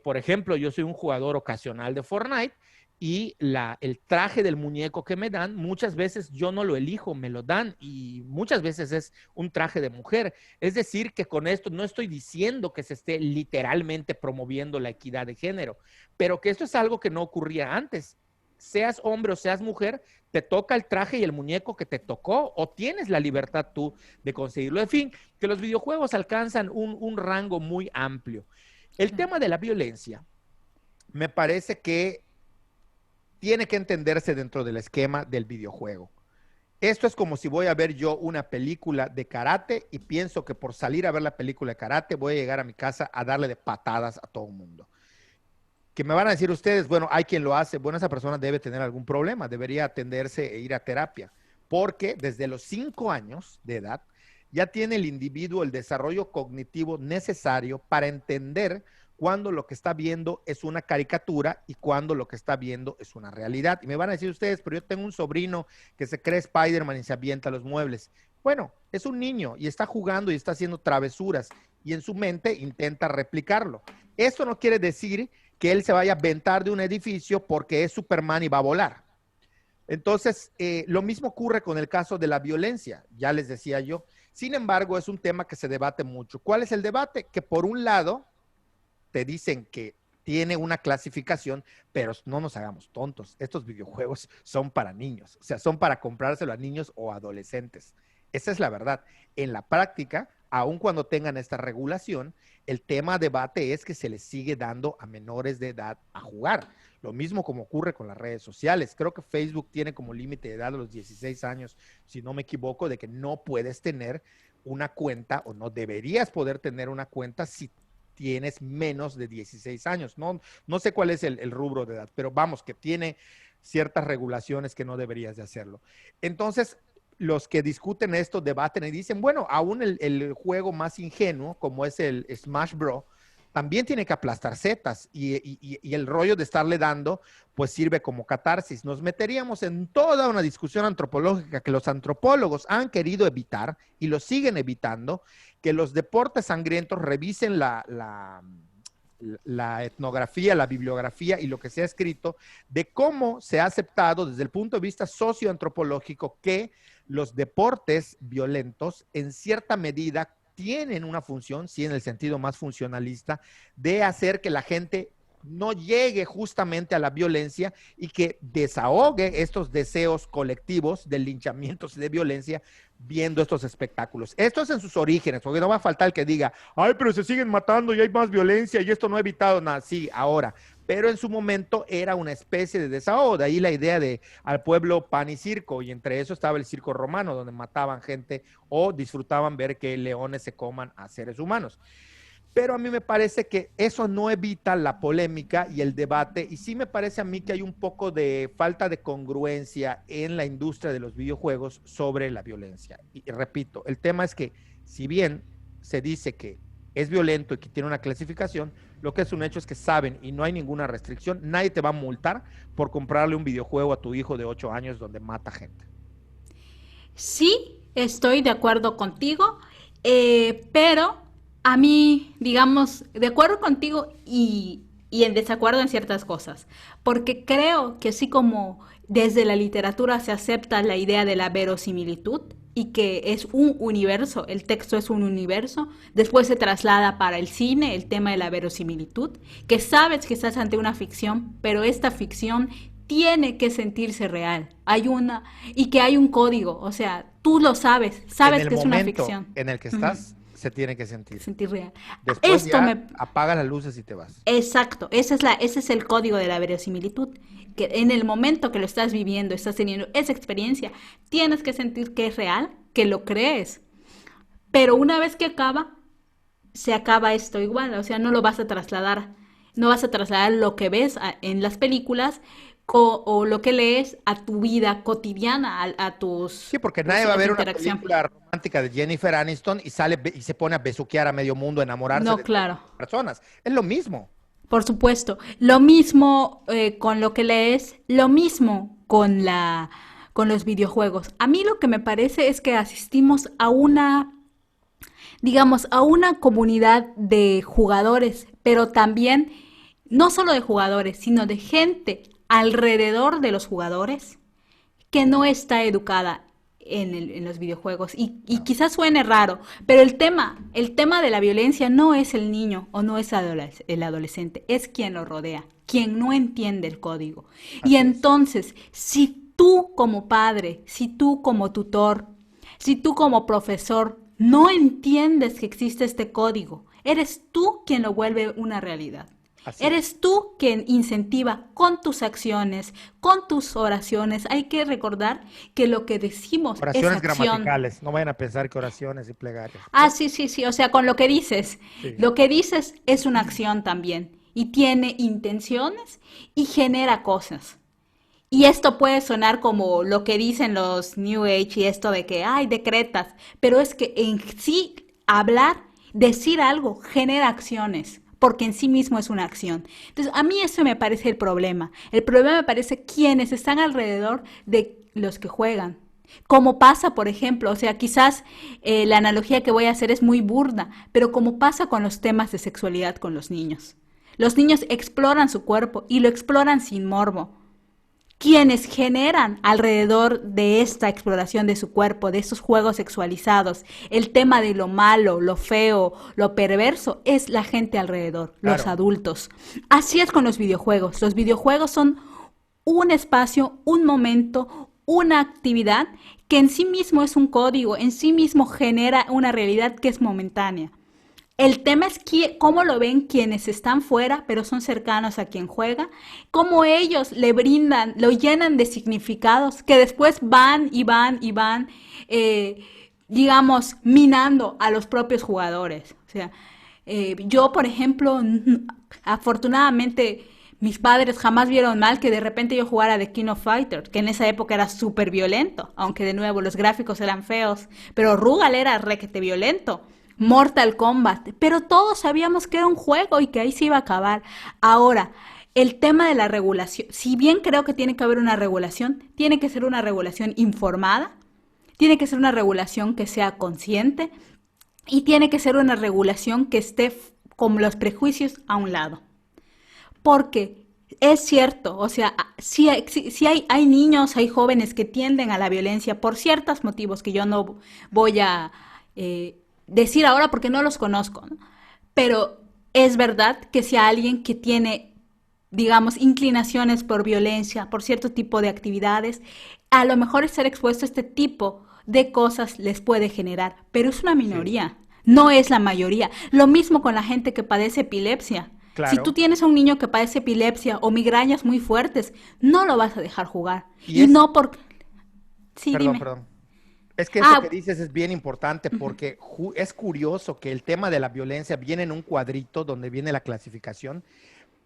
Speaker 1: por ejemplo, yo soy un jugador ocasional de Fortnite y el traje del muñeco que me dan, muchas veces yo no lo elijo, me lo dan y muchas veces es un traje de mujer. Es decir, que con esto no estoy diciendo que se esté literalmente promoviendo la equidad de género, pero que esto es algo que no ocurría antes. Seas hombre o seas mujer, te toca el traje y el muñeco que te tocó o tienes la libertad tú de conseguirlo. En fin, que los videojuegos alcanzan un rango muy amplio. El tema de la violencia me parece que tiene que entenderse dentro del esquema del videojuego. Esto es como si voy a ver yo una película de karate y pienso que por salir a ver la película de karate voy a llegar a mi casa a darle de patadas a todo el mundo. Que me van a decir ustedes, bueno, hay quien lo hace, bueno, esa persona debe tener algún problema, debería atenderse e ir a terapia, porque desde los 5 años de edad ya tiene el individuo el desarrollo cognitivo necesario para entender cuando lo que está viendo es una caricatura y cuando lo que está viendo es una realidad. Y me van a decir ustedes, pero yo tengo un sobrino que se cree Spider-Man y se avienta a los muebles. Bueno, es un niño y está jugando y está haciendo travesuras y en su mente intenta replicarlo. Esto no quiere decir que él se vaya a aventar de un edificio porque es Superman y va a volar. Entonces, lo mismo ocurre con el caso de la violencia, ya les decía yo. Sin embargo, es un tema que se debate mucho. ¿Cuál es el debate? Que por un lado te dicen que tiene una clasificación, pero no nos hagamos tontos. Estos videojuegos son para niños, o sea, son para comprárselo a niños o adolescentes. Esa es la verdad. En la práctica, aun cuando tengan esta regulación, el tema a debate es que se les sigue dando a menores de edad a jugar. Lo mismo como ocurre con las redes sociales. Creo que Facebook tiene como límite de edad a los 16 años, si no me equivoco, de que no puedes tener una cuenta o no deberías poder tener una cuenta si tienes menos de 16 años. No sé cuál es el rubro de edad, pero vamos, que tiene ciertas regulaciones que no deberías de hacerlo. Entonces, los que discuten esto debaten y dicen, bueno, aún el juego más ingenuo, como es el Smash Bros., también tiene que aplastar setas y el rollo de estarle dando, pues sirve como catarsis. Nos meteríamos en toda una discusión antropológica que los antropólogos han querido evitar y lo siguen evitando, que los deportes sangrientos revisen la etnografía, la bibliografía y lo que se ha escrito de cómo se ha aceptado desde el punto de vista socioantropológico que los deportes violentos en cierta medida tienen una función, sí, en el sentido más funcionalista, de hacer que la gente no llegue justamente a la violencia y que desahogue estos deseos colectivos de linchamientos y de violencia viendo estos espectáculos. Esto es en sus orígenes, porque no va a faltar el que diga, ay, pero se siguen matando y hay más violencia y esto no ha evitado nada. Sí, ahora, pero en su momento era una especie de desahogo, de ahí la idea de al pueblo pan y circo, y entre eso estaba el circo romano, donde mataban gente o disfrutaban ver que leones se coman a seres humanos. Pero a mí me parece que eso no evita la polémica y el debate, y sí me parece a mí que hay un poco de falta de congruencia en la industria de los videojuegos sobre la violencia. Y repito, el tema es que si bien se dice que es violento y que tiene una clasificación, lo que es un hecho es que saben y no hay ninguna restricción, nadie te va a multar por comprarle un videojuego a tu hijo de 8 años donde mata gente.
Speaker 2: Sí, estoy de acuerdo contigo, pero a mí, digamos, de acuerdo contigo y en desacuerdo en ciertas cosas, porque creo que así como desde la literatura se acepta la idea de la verosimilitud y que es un universo, el texto es un universo, después se traslada para el cine el tema de la verosimilitud, que sabes que estás ante una ficción, pero esta ficción tiene que sentirse real. Y que hay un código, o sea, tú lo sabes,
Speaker 1: En
Speaker 2: sabes
Speaker 1: el
Speaker 2: que es una
Speaker 1: momento
Speaker 2: ficción.
Speaker 1: en el que
Speaker 2: Ujú.
Speaker 1: estás, se tiene que sentir.
Speaker 2: Sentir real.
Speaker 1: Después
Speaker 2: Esto
Speaker 1: ya
Speaker 2: me,
Speaker 1: apagas las luces y te vas.
Speaker 2: Exacto, ese es el código de la verosimilitud, que en el momento que lo estás viviendo, estás teniendo esa experiencia, tienes que sentir que es real, que lo crees, pero una vez que acaba, se acaba esto igual, o sea, no lo vas a trasladar, no vas a trasladar lo que ves en las películas o lo que lees a tu vida cotidiana, a tus,
Speaker 1: Sí, porque nadie
Speaker 2: pues,
Speaker 1: va a
Speaker 2: a tu
Speaker 1: ver una
Speaker 2: interacción.
Speaker 1: película romántica de Jennifer Aniston y sale y se pone a besuquear a medio mundo, a enamorarse
Speaker 2: No,
Speaker 1: de todas
Speaker 2: claro.
Speaker 1: las personas. Es lo mismo.
Speaker 2: Por supuesto. Lo mismo con lo que lees, lo mismo con los videojuegos. A mí lo que me parece es que asistimos a una, digamos, a una comunidad de jugadores, pero también no solo de jugadores, sino de gente alrededor de los jugadores que no está educada en los videojuegos. Y
Speaker 1: No,
Speaker 2: quizás suene raro, pero el tema de la violencia no es el niño o no es el adolescente, es quien lo rodea, quien no entiende el código. Y
Speaker 1: así es.
Speaker 2: entonces, si tú como padre, si tú como tutor, si tú como profesor no entiendes que existe este código, eres tú quien lo vuelve una realidad.
Speaker 1: Así es.
Speaker 2: Eres tú quien incentiva con tus acciones, con tus oraciones. Hay que recordar que lo que decimos es
Speaker 1: Oraciones
Speaker 2: acción.
Speaker 1: gramaticales. No vayan a pensar que oraciones y plegarias.
Speaker 2: Ah, sí, sí, sí. O sea, con lo que dices.
Speaker 1: Sí.
Speaker 2: Lo que dices es una acción también. Y tiene intenciones y genera cosas. Y esto puede sonar como lo que dicen los New Age y esto de que, ay, decretas. Pero es que en sí hablar, decir algo, genera acciones. Porque en sí mismo es una acción. Entonces, a mí eso me parece el problema. El problema me parece quienes están alrededor de los que juegan. Como pasa, por ejemplo, o sea, quizás la analogía que voy a hacer es muy burda, pero como pasa con los temas de sexualidad con los niños. Los niños exploran su cuerpo y lo exploran sin morbo. Quienes generan alrededor de esta exploración de su cuerpo, de estos juegos sexualizados, el tema de lo malo, lo feo, lo perverso, es la gente alrededor, los
Speaker 1: Claro.
Speaker 2: adultos. Así es con los videojuegos. Los videojuegos son un espacio, un momento, una actividad que en sí mismo es un código, en sí mismo genera una realidad que es momentánea. El tema es cómo lo ven quienes están fuera, pero son cercanos a quien juega, cómo ellos le brindan, lo llenan de significados que después van y van y van, eh, digamos, minando a los propios jugadores. O sea, yo, por ejemplo, afortunadamente mis padres jamás vieron mal que de repente yo jugara The King of Fighters, que en esa época era súper violento, aunque de nuevo los gráficos eran feos, pero Rugal era requete violento. Mortal Kombat, pero todos sabíamos que era un juego y que ahí se iba a acabar. Ahora, el tema de la regulación, si bien creo que tiene que haber una regulación, tiene que ser una regulación informada, tiene que ser una regulación que sea consciente y tiene que ser una regulación que esté con los prejuicios a un lado. Porque es cierto, o sea, si hay niños, hay jóvenes que tienden a la violencia por ciertos motivos que yo no voy a decir ahora porque no los conozco, ¿no? Pero es verdad que si hay alguien que tiene, digamos, inclinaciones por violencia, por cierto tipo de actividades, a lo mejor estar expuesto a este tipo de cosas les puede generar, pero es una
Speaker 1: Sí,
Speaker 2: minoría, no es la mayoría. Lo mismo con la gente que padece epilepsia. Si tú
Speaker 1: claro.
Speaker 2: tienes a un niño que padece epilepsia o migrañas muy fuertes, no lo vas a dejar jugar.
Speaker 1: Y
Speaker 2: Y
Speaker 1: es,
Speaker 2: no por... Sí,
Speaker 1: perdón,
Speaker 2: dime.
Speaker 1: perdón. Es que eso que
Speaker 2: Ah,
Speaker 1: dices es bien importante porque es curioso que el tema de la violencia viene en un cuadrito donde viene la clasificación,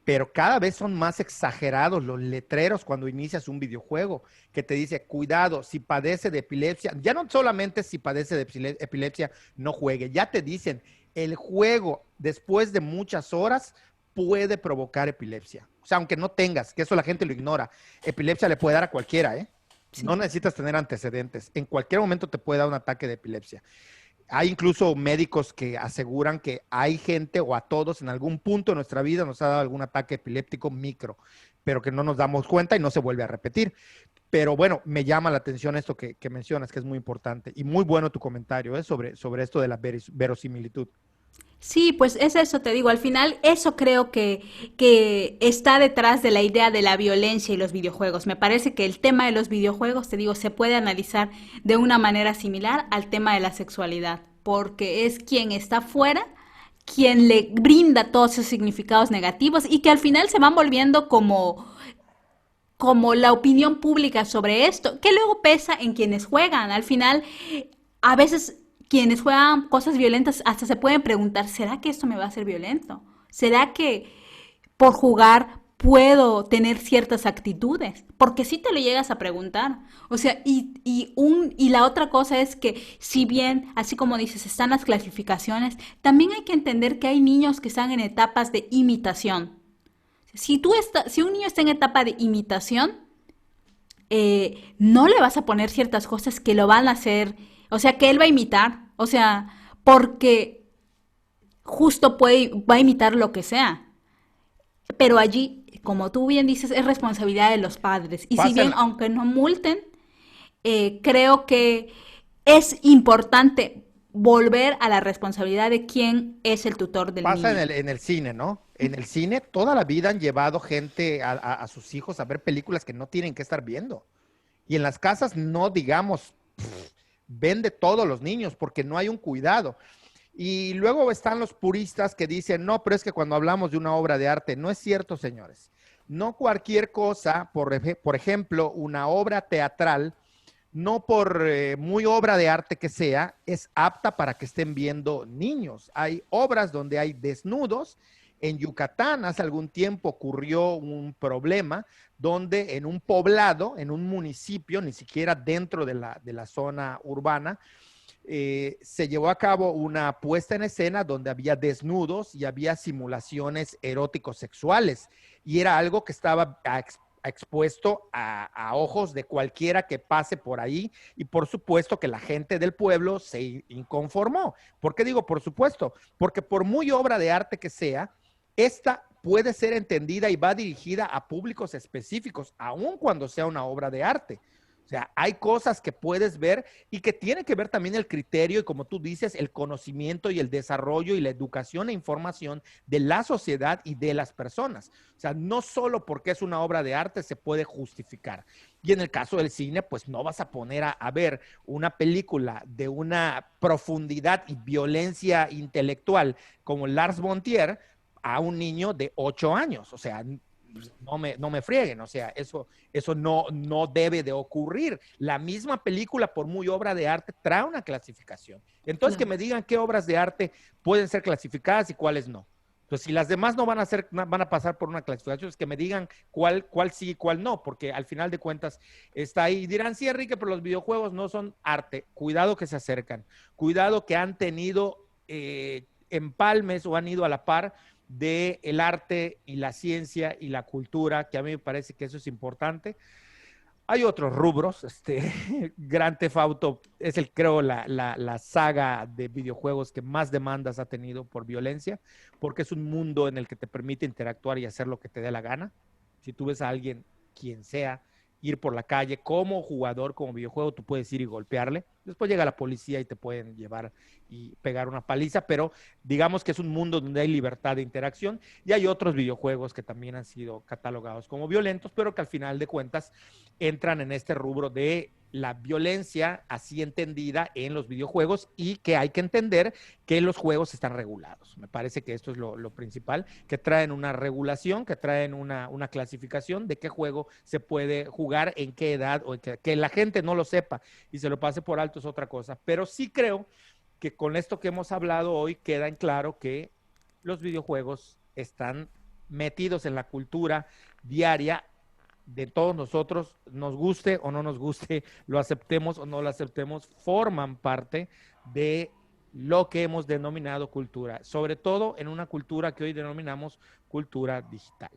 Speaker 1: pero cada vez son más exagerados los letreros cuando inicias un videojuego, que te dice, cuidado, si padece de epilepsia, ya no solamente si padece de epilepsia, no juegue, ya te dicen, el juego después de muchas horas puede provocar epilepsia. O sea, aunque no tengas, que eso la gente lo ignora, epilepsia le puede dar a cualquiera, ¿eh? No
Speaker 2: sí.
Speaker 1: necesitas tener antecedentes. En cualquier momento te puede dar un ataque de epilepsia. Hay incluso médicos que aseguran que hay gente o a todos en algún punto de nuestra vida nos ha dado algún ataque epiléptico micro, pero que no nos damos cuenta y no se vuelve a repetir. Pero bueno, me llama la atención esto que mencionas, que es muy importante. Y muy bueno tu comentario sobre esto de la verosimilitud.
Speaker 2: Sí, pues es eso, te digo, al final eso creo que está detrás de la idea de la violencia y los videojuegos. Me parece que el tema de los videojuegos, te digo, se puede analizar de una manera similar al tema de la sexualidad, porque es quien está fuera, quien le brinda todos esos significados negativos y que al final se van volviendo como la opinión pública sobre esto, que luego pesa en quienes juegan. Al final, a veces quienes juegan cosas violentas hasta se pueden preguntar, ¿será que esto me va a hacer violento? ¿Será que por jugar puedo tener ciertas actitudes? Porque si te lo llegas a preguntar. O sea, y la otra cosa es que si bien, así como dices, están las clasificaciones, también hay que entender que hay niños que están en etapas de imitación. Si un niño está en etapa de imitación, no le vas a poner ciertas cosas que lo van a hacer, o sea, que él va a imitar, o sea, porque justo va a imitar lo que sea. Pero allí, como tú bien dices, es responsabilidad de los padres. Y si
Speaker 1: Pasa
Speaker 2: bien,
Speaker 1: en,
Speaker 2: aunque no multen, creo que es importante volver a la responsabilidad de quién es el tutor del
Speaker 1: pasa
Speaker 2: niño.
Speaker 1: en el cine, ¿no? En el cine toda la vida han llevado gente a sus hijos a ver películas que no tienen que estar viendo. Y en las casas no digamos, ven de todos los niños porque no hay un cuidado. Y luego están los puristas que dicen, no, pero es que cuando hablamos de una obra de arte, no es cierto, señores. No cualquier cosa, por ejemplo, una obra teatral, no por muy obra de arte que sea, es apta para que estén viendo niños. Hay obras donde hay desnudos. En Yucatán hace algún tiempo ocurrió un problema donde en un poblado, en un municipio, ni siquiera dentro de la zona urbana, se llevó a cabo una puesta en escena donde había desnudos y había simulaciones eróticos sexuales. Y era algo que estaba expuesto a ojos de cualquiera que pase por ahí, y por supuesto que la gente del pueblo se inconformó. ¿Por qué digo por supuesto? Porque por muy obra de arte que sea, esta puede ser entendida y va dirigida a públicos específicos, aun cuando sea una obra de arte. O sea, hay cosas que puedes ver y que tiene que ver también el criterio y, como tú dices, el conocimiento y el desarrollo y la educación e información de la sociedad y de las personas. O sea, no solo porque es una obra de arte se puede justificar. Y en el caso del cine, pues no vas a poner a ver una película de una profundidad y violencia intelectual como Lars von Trier a un niño de 8 años. O sea, no me frieguen, o sea, eso no debe de ocurrir. La misma película, por muy obra de arte, trae una clasificación. Entonces, que me digan qué obras de arte pueden ser clasificadas y cuáles no. Entonces, si las demás no van a ser, van a pasar por una clasificación, es que me digan cuál sí y cuál no, porque al final de cuentas está ahí. Dirán, sí, Enrique, pero los videojuegos no son arte. Cuidado que se acercan. Cuidado que han tenido empalmes o han ido a la par del arte y la ciencia y la cultura, que a mí me parece que eso es importante. Hay otros rubros, Grand Theft Auto es creo, la saga de videojuegos que más demandas ha tenido por violencia, porque es un mundo en el que te permite interactuar y hacer lo que te dé la gana. Si tú ves a alguien, quien sea, ir por la calle como jugador, como videojuego, tú puedes ir y golpearle. Después llega la policía y te pueden llevar y pegar una paliza, pero digamos que es un mundo donde hay libertad de interacción, y hay otros videojuegos que también han sido catalogados como violentos, pero que al final de cuentas entran en este rubro de la violencia así entendida en los videojuegos, y que hay que entender que los juegos están regulados. Me parece que esto es lo principal, que traen una regulación, que traen una clasificación de qué juego se puede jugar, en qué edad, o que la gente no lo sepa y se lo pase por alto es otra cosa. Pero sí creo que con esto que hemos hablado hoy queda en claro que los videojuegos están metidos en la cultura diaria de todos nosotros, nos guste o no nos guste, lo aceptemos o no lo aceptemos, forman parte de lo que hemos denominado cultura, sobre todo en una cultura que hoy denominamos cultura digital.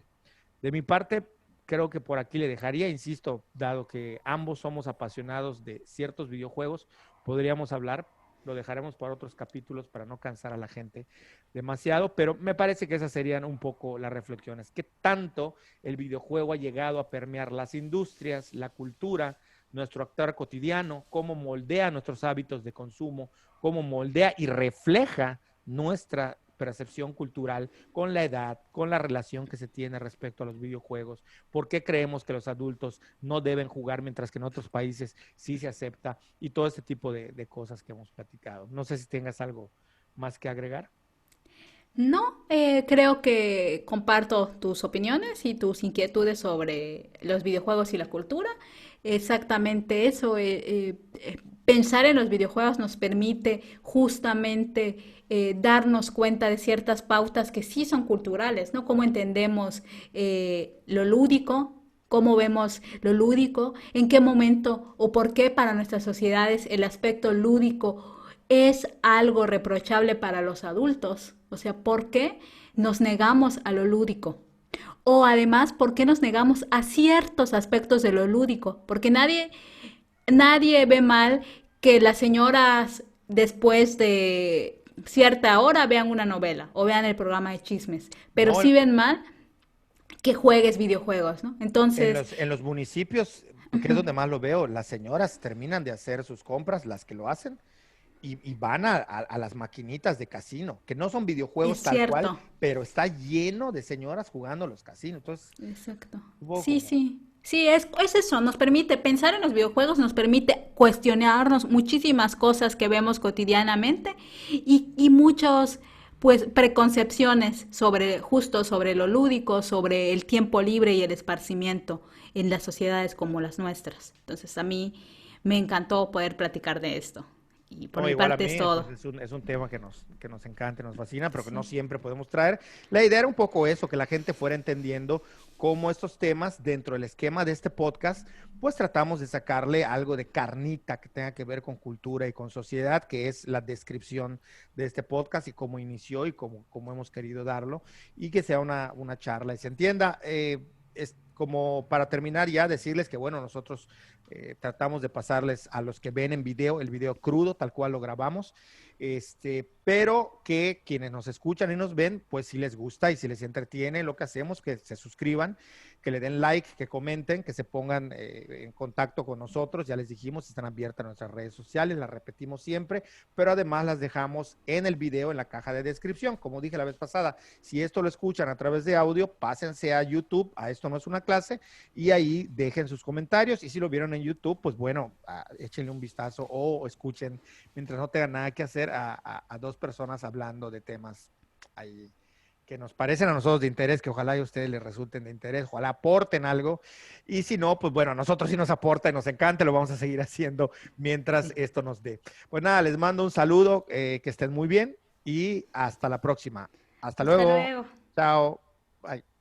Speaker 1: De mi parte, creo que por aquí le dejaría, insisto, dado que ambos somos apasionados de ciertos videojuegos, podríamos hablar, lo dejaremos para otros capítulos para no cansar a la gente demasiado, pero me parece que esas serían un poco las reflexiones. ¿Qué tanto el videojuego ha llegado a permear las industrias, la cultura, nuestro actuar cotidiano, cómo moldea nuestros hábitos de consumo, cómo moldea y refleja nuestra percepción cultural con la edad, con la relación que se tiene respecto a los videojuegos? ¿Por qué creemos que los adultos no deben jugar mientras que en otros países sí se acepta? Y todo este tipo de cosas que hemos platicado. No sé si tengas algo más que agregar.
Speaker 2: No, creo que comparto tus opiniones y tus inquietudes sobre los videojuegos y la cultura. Exactamente eso. Pensar en los videojuegos nos permite justamente darnos cuenta de ciertas pautas que sí son culturales, ¿no? Cómo entendemos lo lúdico, cómo vemos lo lúdico, en qué momento o por qué para nuestras sociedades el aspecto lúdico es algo reprochable para los adultos. O sea, ¿por qué nos negamos a lo lúdico? O además, ¿por qué nos negamos a ciertos aspectos de lo lúdico? Porque nadie ve mal que las señoras después de cierta hora vean una novela o vean el programa de chismes, pero
Speaker 1: No,
Speaker 2: sí ven mal que juegues videojuegos, ¿no? Entonces,
Speaker 1: en los municipios, que es donde más lo veo, las señoras terminan de hacer sus compras, las que lo hacen, y van a las maquinitas de casino, que no son
Speaker 2: es
Speaker 1: videojuegos tal cual,
Speaker 2: cierto.
Speaker 1: pero está lleno de señoras jugando los casinos. Entonces,
Speaker 2: Exacto.
Speaker 1: hubo
Speaker 2: Sí,
Speaker 1: como,
Speaker 2: sí. Sí, es eso, nos permite pensar en los videojuegos, nos permite cuestionarnos muchísimas cosas que vemos cotidianamente y muchos, pues, preconcepciones sobre, justo sobre lo lúdico, sobre el tiempo libre y el esparcimiento en las sociedades como las nuestras. Entonces, a mí me encantó poder platicar de esto. Y por
Speaker 1: no,
Speaker 2: mi
Speaker 1: igual a
Speaker 2: parte
Speaker 1: mí,
Speaker 2: es
Speaker 1: pues
Speaker 2: todo.
Speaker 1: es un tema que nos encanta, nos fascina, pero que no
Speaker 2: Sí.
Speaker 1: siempre podemos traer. La idea era un poco eso, que la gente fuera entendiendo cómo estos temas dentro del esquema de este podcast, pues tratamos de sacarle algo de carnita que tenga que ver con cultura y con sociedad, que es la descripción de este podcast y cómo inició y cómo hemos querido darlo, y que sea una charla y se entienda. es como para terminar ya, decirles que, bueno, nosotros tratamos de pasarles a los que ven en video, el video crudo, tal cual lo grabamos, pero que quienes nos escuchan y nos ven, pues si les gusta y si les entretiene lo que hacemos, que se suscriban, que le den like, que comenten, que se pongan en contacto con nosotros. Ya les dijimos, están abiertas nuestras redes sociales, las repetimos siempre, pero además las dejamos en el video, en la caja de descripción. Como dije la vez pasada, si esto lo escuchan a través de audio, pásense a YouTube, a Esto No Es Una Clase, y ahí dejen sus comentarios. Y si lo vieron en YouTube, pues bueno, échenle un vistazo o escuchen, mientras no tengan nada que hacer, a dos personas hablando de temas ahí que nos parecen a nosotros de interés, que ojalá a ustedes les resulten de interés, ojalá aporten algo, y si no, pues bueno, a nosotros sí nos aporta y nos encanta, lo vamos a seguir haciendo mientras esto nos dé. Pues nada, les mando un saludo, que estén muy bien y hasta la próxima. Hasta
Speaker 2: Hasta
Speaker 1: luego.
Speaker 2: luego.
Speaker 1: Chao. Bye.